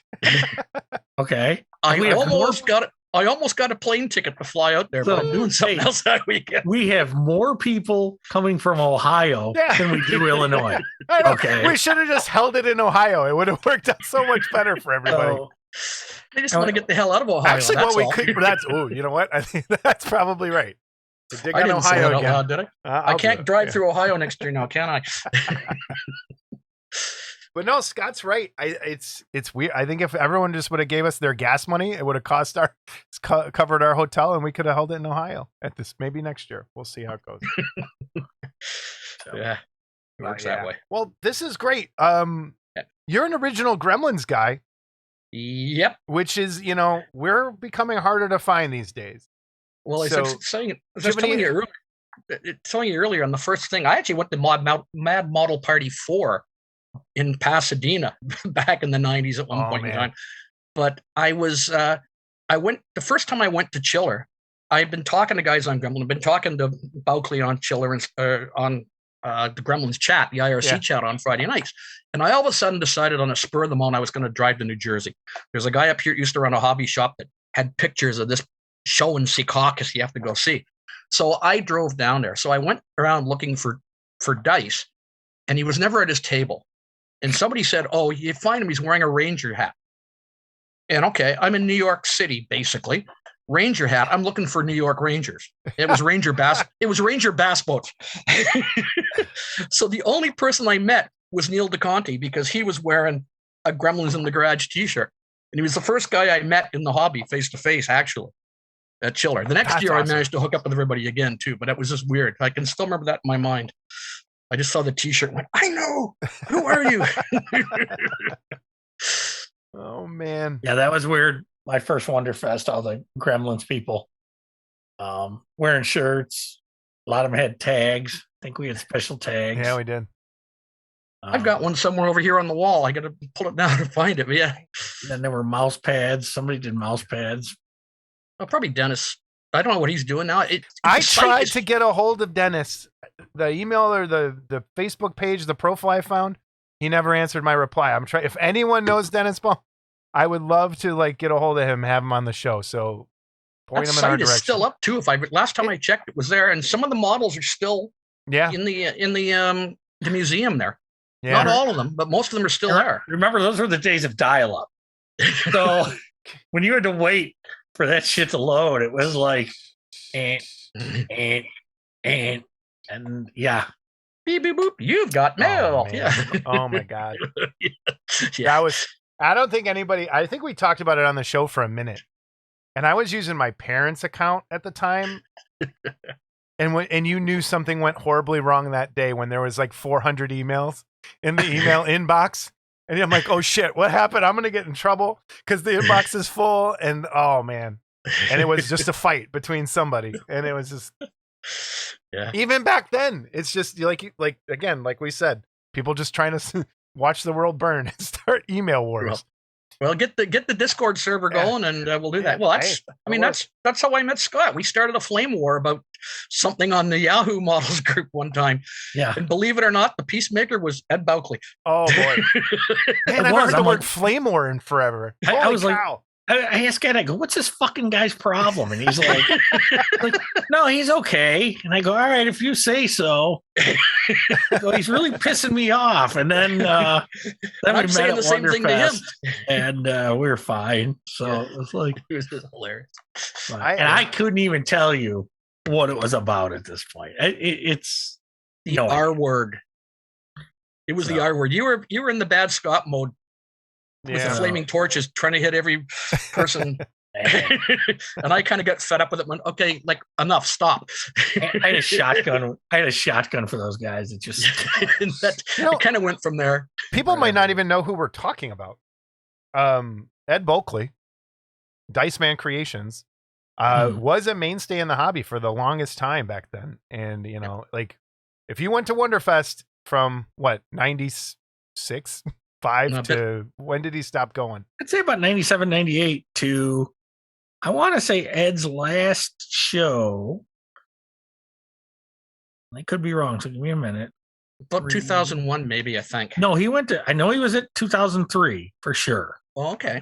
C: Okay.
D: I almost got a plane ticket to fly out there, but I'm doing something else that weekend.
C: We have more people coming from Ohio than we do Illinois. Okay.
B: We should have just held it in Ohio. It would have worked out so much better for everybody.
D: They just want to get the hell out of Ohio.
B: Actually, you know what? I think that's probably right.
D: I didn't say that out loud, did I? I can't drive through Ohio next year now, can I?
B: But no, Scott's right. It's weird. I think if everyone just would have gave us their gas money, it would have covered our hotel, and we could have held it in Ohio at this. Maybe next year. We'll see how it goes.
D: Yeah, it works that way.
B: Well, this is great. You're an original Gremlins guy.
D: Yep.
B: Which is, we're becoming harder to find these days.
D: Well, I was telling you earlier on the first thing. I actually went to Mad Model Party 4 in Pasadena back in the 90s at one point in time. But I went the first time I went to Chiller. I've been talking to guys on Gremlin. I've been talking to Bouckley on Chiller and on the Gremlins chat, the IRC chat on Friday nights. And I all of a sudden decided on a spur of the moment I was going to drive to New Jersey. There's a guy up here used to run a hobby shop that had pictures of this show in Secaucus you have to go see. So I drove down there. So I went around looking for dice, and he was never at his table. And somebody said, oh, you find him, he's wearing a Ranger hat. And okay, I'm in New York City, basically. Ranger hat, I'm looking for New York Rangers. It was Ranger bass boats. So the only person I met was Neil DeConte, because he was wearing a Gremlins in the Garage t-shirt. And he was the first guy I met in the hobby face-to-face, actually, at Chiller. The next year, awesome. I managed to hook up with everybody again, too, but that was just weird. I can still remember that in my mind. I just saw the t-shirt and went, I know! Who are you?
B: Oh, man.
C: Yeah, that was weird. My first Wonderfest, all the Gremlins people wearing shirts. A lot of them had tags. I think we had special tags.
B: Yeah, we did.
D: I've got one somewhere over here on the wall. I got to pull it down to find it. But yeah.
C: Then there were mouse pads. Somebody did mouse pads.
D: Oh, probably Dennis. I don't know what he's doing now.
B: I tried to get a hold of Dennis. The email or the Facebook page, the profile I found, he never answered my reply. I'm trying. If anyone knows Dennis Baum, I would love to get a hold of him, have him on the show. So point him in our direction. Is
D: still up too. Last time I checked, it was there, and some of the models are still in the museum there. Yeah. Not all of them, but most of them are still there.
C: Remember, those were the days of dial-up. So when you had to wait for that shit to load, it was like, and yeah.
D: Beep, beep, boop. You've got mail.
B: Oh,
D: yeah.
B: Oh my God.
D: Yeah.
B: I don't think anybody. I think we talked about it on the show for a minute, and I was using my parents' account at the time. And you knew something went horribly wrong that day when there was like 400 emails in the email inbox. And I'm like, oh shit, what happened? I'm going to get in trouble because the inbox is full. And oh man. And it was just a fight between somebody. And it was just,
D: Yeah.
B: even back then, it's just like again, like we said, people just trying to watch the world burn and start email wars.
D: Well, get the Discord server going, and we'll do that. Well, that's how I met Scott. We started a flame war about something on the Yahoo Models group one time.
C: Yeah.
D: And believe it or not, the peacemaker was Ed Boukley.
B: Oh boy. Man, I heard the word flame war in forever.
C: I was
B: cow.
C: I asked Ed, I go, what's this fucking guy's problem? And he's like, no, he's okay. And I go, all right, if you say so. So he's really pissing me off. And then we met
D: saying
C: at
D: the same thing to him.
C: and we were fine. So it was like,
D: It was hilarious.
C: I couldn't even tell you what it was about at this point. It's
D: the R word. It was the R word. You were in the bad Scott mode. With the flaming torches, trying to hit every person, and I kind of got fed up with it. Went, okay, like enough, stop.
C: I had a shotgun. I had a shotgun for those guys. It just
D: it kind of went from there.
B: People might not even know who we're talking about. Ed Bulkley, Dice Man Creations, was a mainstay in the hobby for the longest time back then. And like if you went to Wonderfest from what 96. 5 to when did he stop going?
C: I'd say about 97, 98 to, I want to say Ed's last show. I could be wrong, so give me a minute.
D: About 2001, maybe, I think.
C: No, I know he was at 2003 for sure.
D: Oh, okay.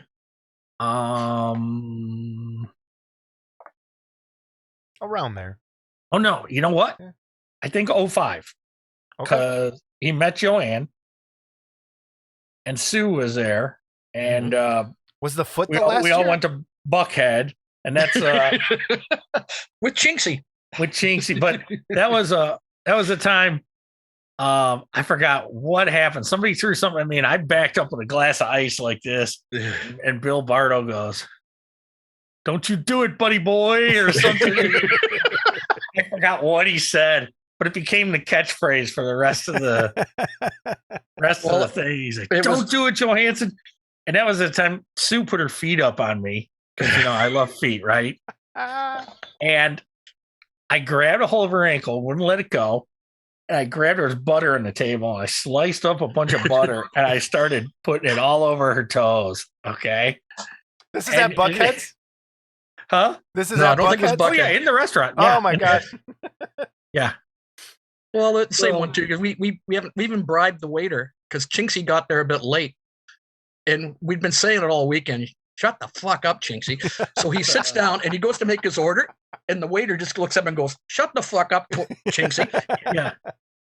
B: Around there.
C: Oh, no. You know what? Yeah. I think 05. Because he met Joanne. And Sue was there, and
B: was the foot
C: we all went to Buckhead, and that's
D: with Chinksy.
C: But that was a time. I forgot what happened. Somebody threw something at me, and I backed up with a glass of ice like this, and Bill Bardo goes, "Don't you do it, buddy boy," or something. I forgot what he said. But it became the catchphrase for the rest of the of the thing. He's like, "Don't do it, Johansson." And that was the time Sue put her feet up on me because I love feet, right? And I grabbed a hold of her ankle, wouldn't let it go, and I grabbed her butter on the table and I sliced up a bunch of butter and I started putting it all over her toes. Okay,
B: this is at Buckhead's.
C: Huh?
B: This is at Buckhead's.
C: Oh yeah, in the restaurant.
B: Yeah. Oh my god.
C: Yeah.
D: Well, the same one too, because we even bribed the waiter because Chinksy got there a bit late, and we'd been saying it all weekend. Shut the fuck up, Chinksy. So he sits down and he goes to make his order, and the waiter just looks up and goes, "Shut the fuck up, Chinksy."
C: Yeah.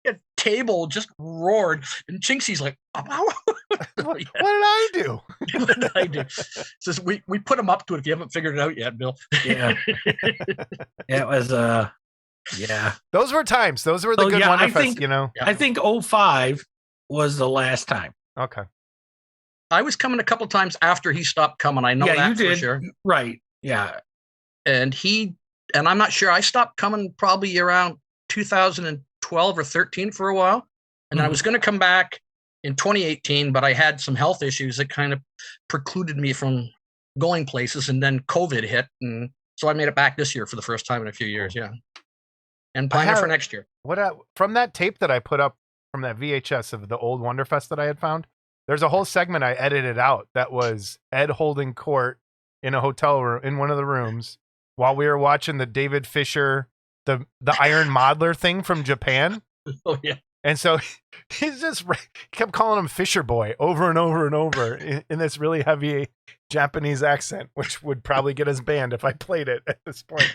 D: The table just roared, and Chinksy's like,
B: what did I do?
D: What did I do? Says we put him up to it if you haven't figured it out yet, Bill.
C: Yeah. It was yeah.
B: Those were times. Those were the good Wonderfest,
C: Yeah. I think 05 was the last time.
B: Okay.
D: I was coming a couple times after he stopped coming. I know that
C: you did.
D: For sure.
C: Right. Yeah.
D: And I'm not sure. I stopped coming probably around 2012 or 13 for a while. And I was going to come back in 2018, but I had some health issues that kind of precluded me from going places. And then COVID hit. And so I made it back this year for the first time in a few years. Yeah. And planning for next year.
B: From that tape that I put up from that VHS of the old Wonderfest that I had found, there's a whole segment I edited out that was Ed holding court in a hotel room in one of the rooms while we were watching the David Fisher, the Iron Modeler thing from Japan.
D: Oh yeah.
B: And so he's just kept calling him Fisher Boy over and over and over in this really heavy Japanese accent, which would probably get us banned if I played it at this point.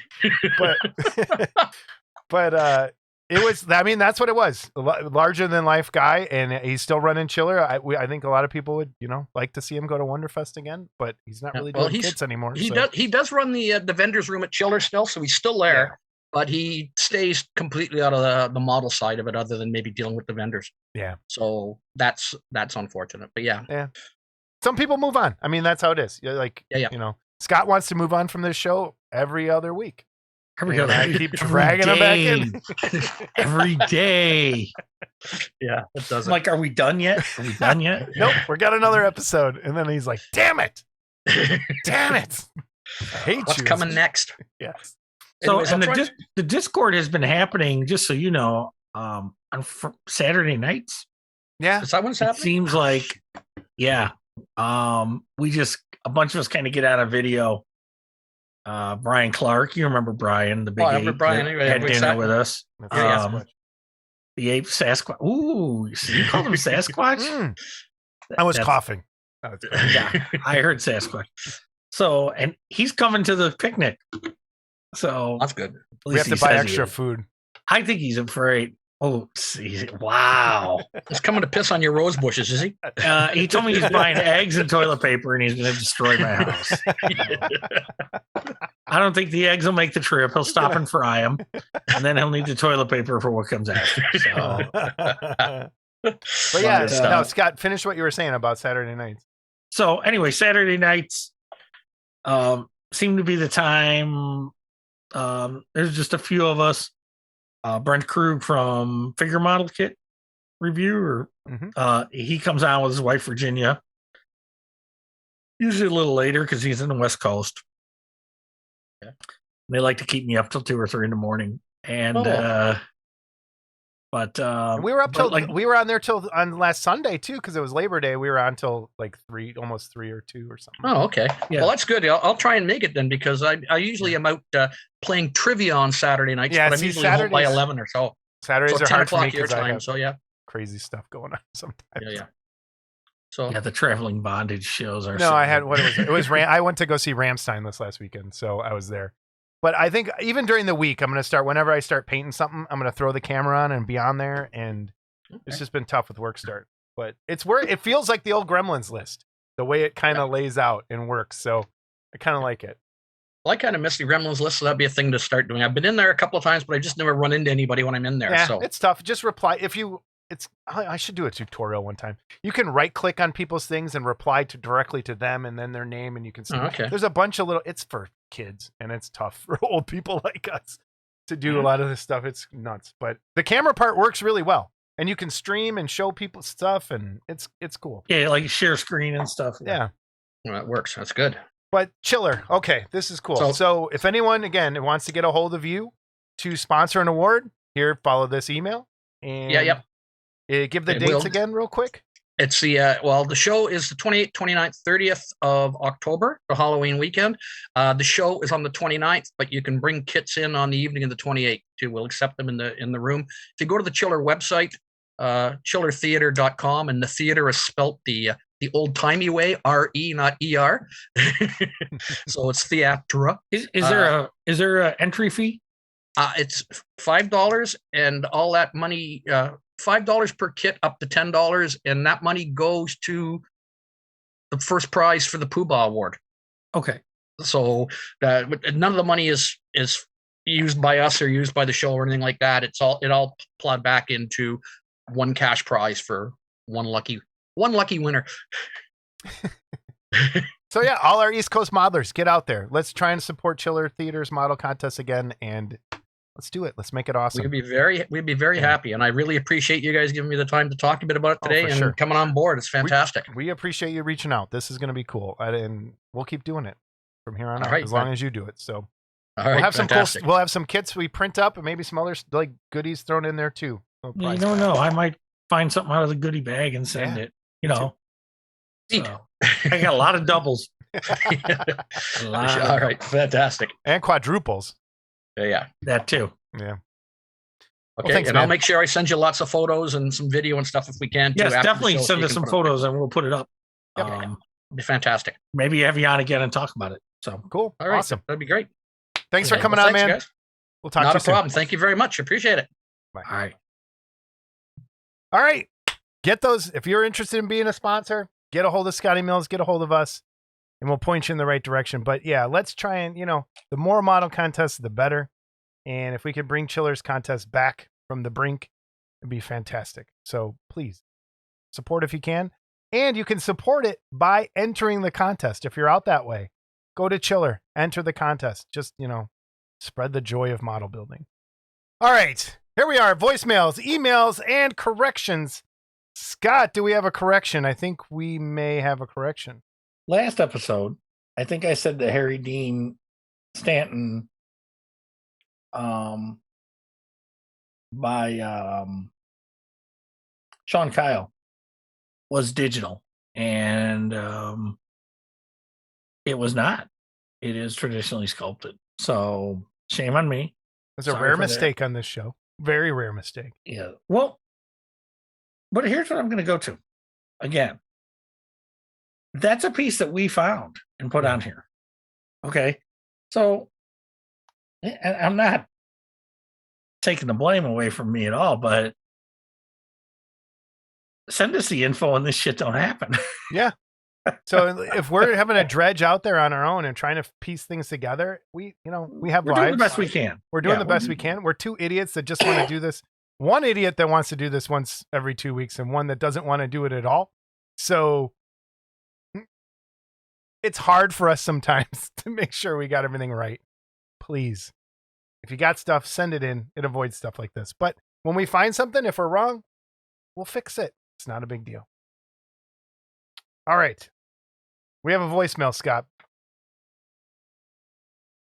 B: But it was, I mean, that's what it was. Larger than life guy, and he's still running Chiller. I think a lot of people would, like to see him go to Wonderfest again, but he's not really doing kids anymore.
D: He does run the vendors room at Chiller still, so he's still there. Yeah. But he stays completely out of the model side of it, other than maybe dealing with the vendors.
B: Yeah.
D: So that's unfortunate. But yeah.
B: Yeah. some people move on. I mean, that's how it is. You're like,
D: Yeah.
B: you know, Scott wants to move on from this show every other week.
C: Every
B: And
C: other
B: I
C: week.
B: keep
C: Every
B: dragging him back in.
C: day. Every day.
D: Yeah, it does.
C: I'm like, are we done yet? Are we done yet?
B: Nope, we got another episode. And then he's like, damn it. Damn it. I hate
D: What's
B: you.
D: coming next?
B: Yes.
C: So,
D: Anyways,
C: and
D: I'll try-
C: the Discord has been happening, just so you know, on Saturday nights.
B: Yeah.
D: Is that what's
C: It
D: happening?
C: seems like, yeah. We just, a bunch of us kind of get out of video. Brian Clark, you remember Brian, the big
D: I remember
C: ape
D: Brian,
C: that
D: anyway,
C: had
D: we
C: dinner
D: sat-
C: with us.
B: That's
D: Yeah,
B: Sasquatch.
C: The ape Sasquatch. Ooh, you called him Sasquatch?
B: Mm. I was
C: That's-
B: coughing. Oh, it's fine.
C: Yeah, I heard Sasquatch. So, and he's coming to the picnic. So
D: That's good.
C: at
B: We have
C: least
B: to
C: he
B: buy
C: says he
B: extra
C: is.
B: food.
C: I think he's afraid. Oh, wow.
D: He's coming to piss on your rose bushes, is he?
C: He told me he's buying eggs and toilet paper and he's going to destroy my house. I don't think the eggs will make the trip. He'll stop and fry them, and then he'll need the toilet paper for what comes after. So,
B: But yeah,
C: Fun stuff.
B: no, Scott, finish what you were saying about Saturday nights.
C: so anyway, Saturday nights seem to be the time. There's just a few of us. Brent Krug from Figure Model Kit Review, or
B: Mhm.
C: he comes on with his wife Virginia. Usually a little later because he's in the West Coast.
D: Yeah.
C: They like to keep me up till 2 or 3 in the morning, and
D: Oh.
C: but
B: We were up till
C: like
B: we were on there till on last Sunday too, because it was Labor Day. We were on till like 3, almost 3 or 2 or something.
D: Oh, okay.
C: Yeah.
D: Well, that's good. I'll try and make it then because I usually am out playing trivia on Saturday nights,
B: Yeah,
D: but I'm
B: see,
D: usually home by
B: Saturdays-
D: 11 or so.
B: Saturdays
D: So
B: are
D: 10
B: hard for me
D: o'clock your
B: because I
D: time.
B: have
D: So yeah,
B: crazy stuff going on sometimes.
D: yeah. So
C: yeah, the traveling bondage shows are.
B: No, I had what it was. I went to go see Ramstein this last weekend, so I was there. But I think even during the week, I'm going to start. Whenever I start painting something, I'm going to throw the camera on and be on there. And it's just been tough with work start, but it's where it feels like the old Gremlins list, the way it kind of lays out and works. So I kind of like it.
D: Well, I kind of miss the Gremlins list, so that'd be a thing to start doing. I've been in there a couple of times, but I just never run into anybody when I'm in there.
B: Yeah,
D: So
B: it's tough. Just reply if you. I should do a tutorial one time. You can right click on people's things and reply to directly to them and then their name, and you can see.
D: Oh, okay.
B: There's a bunch of little. It's for kids, and it's tough for old people like us to do a lot of this stuff. It's nuts, but the camera part works really well, and you can stream and show people stuff, and it's cool.
C: Yeah, like share screen and stuff.
B: Yeah.
D: well, that works. That's good.
B: But Chiller, okay, this is cool. So if anyone again wants to get a hold of you to sponsor an award, here follow this email and
D: Yep.
B: Give the
D: It
B: dates
D: will.
B: again real quick.
D: It's the the show is the 28th, 29th, 30th of October, the Halloween weekend. The show is on the 29th, but you can bring kits in on the evening of the 28th too. We'll accept them in the room. If you go to the Chiller website, chillertheater.com, and the theater is spelt the old timey way, R-E, not E-R. So it's theatra.
C: Is there a entry fee?
D: It's $5 and all that money, $5 per kit up to $10, and that money goes to the first prize for the Poobah Award.
C: Okay.
D: So none of the money is used by us or used by the show or anything like that. It all plowed back into one cash prize for one lucky winner.
B: So yeah, all our East Coast modelers, get out there. Let's try and support Chiller Theater's model contest again, and let's do it. Let's make it awesome.
D: We'd be very happy, and I really appreciate you guys giving me the time to talk a bit about it today
B: for
D: and
B: sure.
D: coming on board. It's fantastic.
B: We appreciate you reaching out. This is going to be cool, and we'll keep doing it from here on
D: All
B: out
D: right,
B: as long as you do it. So
D: All right,
B: we'll have
D: fantastic.
B: some cool. We'll have some kits we print up, and maybe some other like goodies thrown in there too. Little
C: You
B: prize
C: don't
B: pack.
C: know. I might find something out of the goodie bag and send
B: Yeah.
C: it. You know.
D: Neat.
C: So, I got a lot of doubles. A lot of
D: All right, fantastic.
B: And quadruples.
D: Yeah.
C: that too.
B: Yeah.
D: Okay,
B: thanks,
D: and I'll
B: man.
D: make sure I send you lots of photos and some video and stuff if we can. Too,
C: Yes,
D: after the
C: definitely
D: show, so
C: send
D: you
C: us
D: can
C: some
D: put it up.
C: photos and we'll put it up.
B: Yep.
C: Um,
D: It'd be fantastic.
C: maybe have you on again and talk about it. So
B: Cool.
D: All right,
B: Awesome.
D: that'd be great.
B: Thanks for
C: Yeah.
B: coming
D: Well,
B: on,
D: thanks,
B: man.
D: guys.
B: We'll talk
D: Not
B: to
D: a
B: you soon.
D: problem. Thank you very much. Appreciate it.
C: all right.
B: All right. Get those. If you're interested in being a sponsor, get a hold of Scotty Mills, get a hold of us, and we'll point you in the right direction. But yeah, let's try and, the more model contests, the better. And if we could bring Chiller's contest back from the brink, it'd be fantastic. So please support if you can. And you can support it by entering the contest. If you're out that way, go to Chiller, enter the contest. Just, spread the joy of model building. All right, here we are. Voicemails, emails, and corrections. Scott, do we have a correction? I think we may have a correction.
C: Last episode, I think I said that Harry Dean Stanton by Sean Kyle was digital, and it was not. It is traditionally sculpted. So shame on me.
B: It's a rare mistake on this show. Very rare mistake.
C: Yeah. Well, but here's what I'm going to go to. Again, that's a piece that we found and put on here. Okay. So and I'm not taking the blame away from me at all, but send us the info and this shit don't happen.
B: Yeah. So if we're having a dredge out there on our own and trying to piece things together, we have
C: We're
B: lives.
C: doing the best we can.
B: We're doing the best we can. We're two idiots that just want to do this. One idiot that wants to do this once every 2 weeks and one that doesn't want to do it at all. So it's hard for us sometimes to make sure we got everything right. Please, if you got stuff, send it in. It avoids stuff like this. But when we find something, if we're wrong, we'll fix it. It's not a big deal. All right. We have a voicemail, Scott.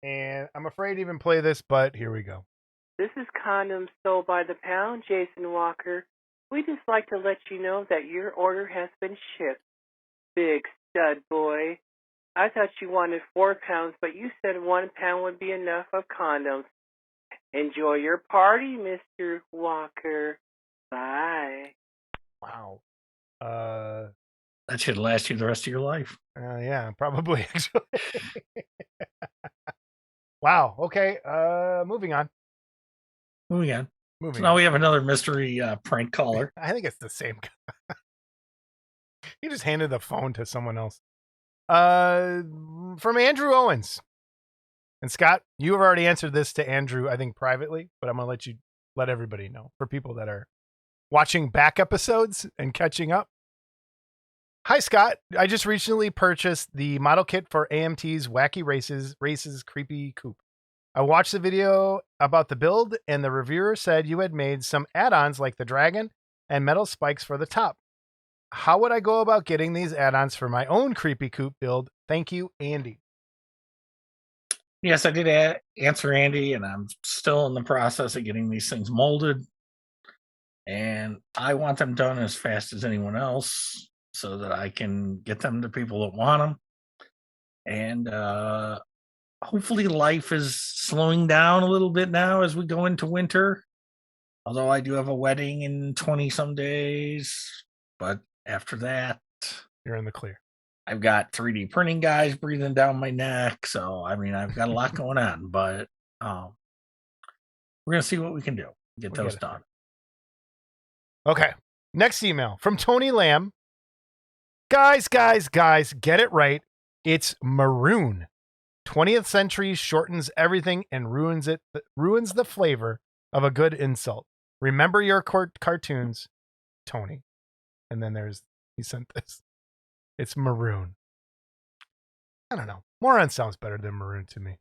B: And I'm afraid to even play this, but here we go.
E: This is Condoms Sold by the Pound, Jason Walker. We just like to let you know that your order has been shipped. Big stud boy. I thought you wanted 4 pounds, but you said 1 pound would be enough of condoms. Enjoy your party, Mr. Walker. Bye.
B: Wow.
C: That should last you the rest of your life.
B: Yeah, probably actually. Wow. Okay. Moving on.
C: Moving on.
B: Moving
C: So now
B: on.
C: we have another mystery prank caller.
B: I think it's the same guy. He just handed the phone to someone else. From Andrew Owens. And Scott, you have already answered this to Andrew, I think privately, but I'm going to let everybody know for people that are watching back episodes and catching up. Hi, Scott. I just recently purchased the model kit for AMT's Wacky Races Creepy Coupe. I watched the video about the build, and the reviewer said you had made some add-ons like the dragon and metal spikes for the top. How would I go about getting these add-ons for my own Creepy Coupe build? Thank you, Andy.
C: Yes, I did answer Andy, and I'm still in the process of getting these things molded. And I want them done as fast as anyone else so that I can get them to people that want them. And hopefully life is slowing down a little bit now as we go into winter. Although I do have a wedding in 20-some days. But after that,
B: you're in the clear.
C: I've got 3D printing guys breathing down my neck. So, I mean, I've got a lot going on. But we're going to see what we can do. Get those done.
B: Okay. Next email from Tony Lamb. Guys, get it right. It's maroon. 20th century shortens everything and ruins the flavor of a good insult. Remember your cartoons, Tony. And then he sent this. It's maroon. I don't know. Moron sounds better than maroon to me.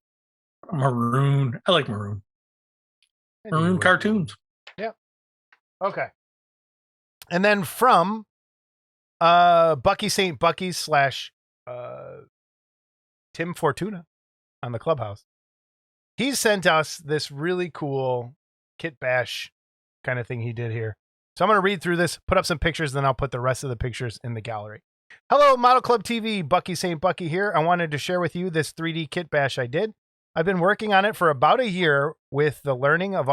C: Maroon. I like maroon. Maroon cartoons.
B: Yep. Okay. And then from Bucky St. Bucky / Tim Fortuna on the Clubhouse. He sent us this really cool kit bash kind of thing he did here. So I'm going to read through this, put up some pictures, then I'll put the rest of the pictures in the gallery. Hello, Model Club TV. Bucky St. Bucky here. I wanted to share with you this 3D kit bash I did. I've been working on it for about a year with the learning of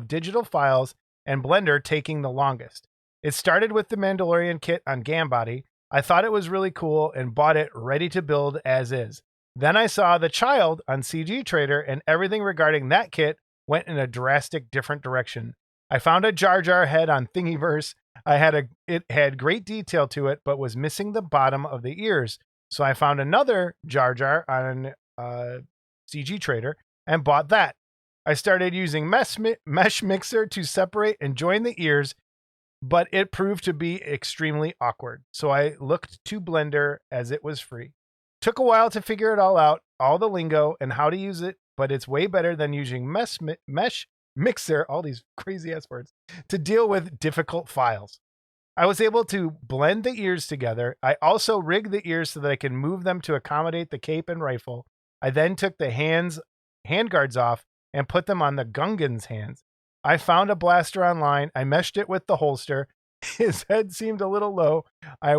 B: digital files and Blender taking the longest. It started with the Mandalorian kit on Gambody. I thought it was really cool and bought it ready to build as is. Then I saw The Child on CG Trader and everything regarding that kit went in a drastic different direction. I found a Jar Jar head on Thingiverse. It had great detail to it, but was missing the bottom of the ears. So I found another Jar Jar on CG Trader and bought that. I started using Mesh Mixer to separate and join the ears but it proved to be extremely awkward. So I looked to Blender as it was free. Took a while to figure it all out, all the lingo and how to use it, but it's way better than using Mesh Mixer, all these crazy ass words, to deal with difficult files. I was able to blend the ears together. I also rigged the ears so that I can move them to accommodate the cape and rifle. I then took the handguards off and put them on the Gungan's hands. I found a blaster online. I meshed it with the holster. His head seemed a little low. I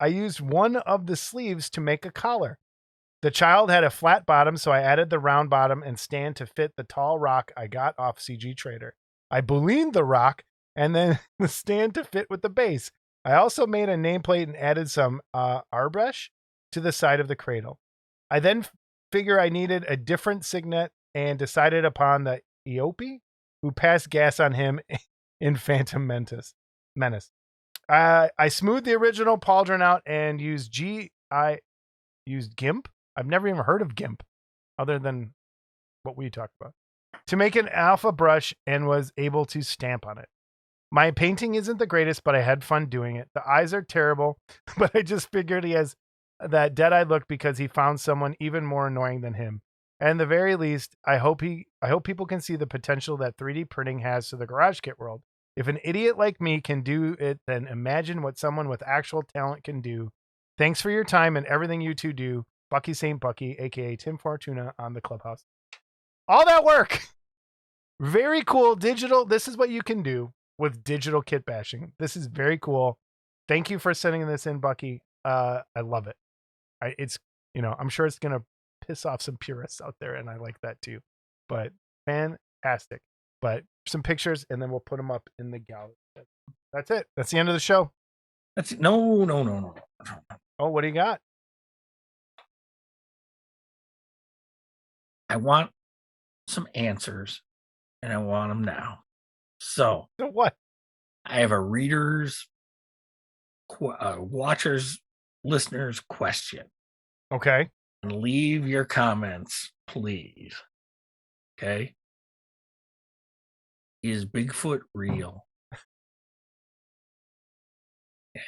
B: used one of the sleeves to make a collar. The child had a flat bottom, so I added the round bottom and stand to fit the tall rock I got off CG Trader. I booleaned the rock and then the stand to fit with the base. I also made a nameplate and added some airbrush to the side of the cradle. I then figure I needed a different signet and decided upon the Eope, who passed gas on him in Phantom Menace. I smoothed the original pauldron out and used GIMP. I've never even heard of GIMP other than what we talked about to make an alpha brush and was able to stamp on it. My painting isn't the greatest, but I had fun doing it. The eyes are terrible, but I just figured he has that dead-eyed look because he found someone even more annoying than him. And the very least, I hope people can see the potential that 3D printing has to the garage kit world. If an idiot like me can do it, then imagine what someone with actual talent can do. Thanks for your time and everything you two do. Bucky St. Bucky, aka Tim Fortuna on the Clubhouse. All that work. Very cool. Digital. This is what you can do with digital kit bashing. This is very cool. Thank you for sending this in, Bucky. I love it. It's, I'm sure it's going to piss off some purists out there, and I like that too. But fantastic. But some pictures, and then we'll put them up in the gallery. That's it. That's the end of the show.
C: That's no.
B: Oh, what do you got?
C: I want some answers, and I want them now. So
B: what?
C: I have a reader's, watchers, listeners question.
B: Okay.
C: And leave your comments, please. Okay. Is Bigfoot real? Okay.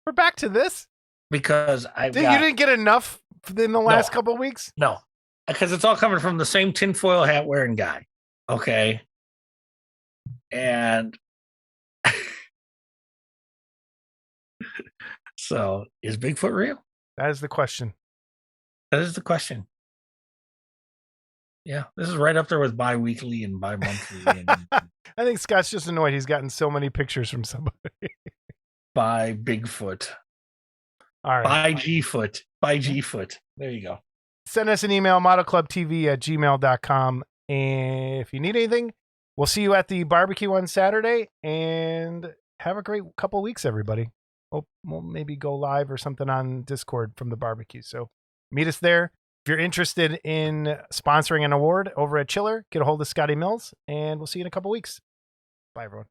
B: We're back to this
C: because you
B: didn't get enough in the last couple of weeks.
C: No, because it's all coming from the same tinfoil hat wearing guy. Okay. And so is Bigfoot real?
B: That is the question.
C: That is the question. Yeah, this is right up there with bi-weekly and bi-monthly.
B: I think Scott's just annoyed. He's gotten so many pictures from somebody.
C: By Bigfoot.
B: All right.
C: By G-Foot. By G-Foot. There you go.
B: Send us an email, modelclubtv@gmail.com. And if you need anything, we'll see you at the barbecue on Saturday. And have a great couple weeks, everybody. We'll maybe go live or something on Discord from the barbecue. So meet us there. If you're interested in sponsoring an award over at Chiller, get a hold of Scotty Mills, and we'll see you in a couple weeks. Bye, everyone.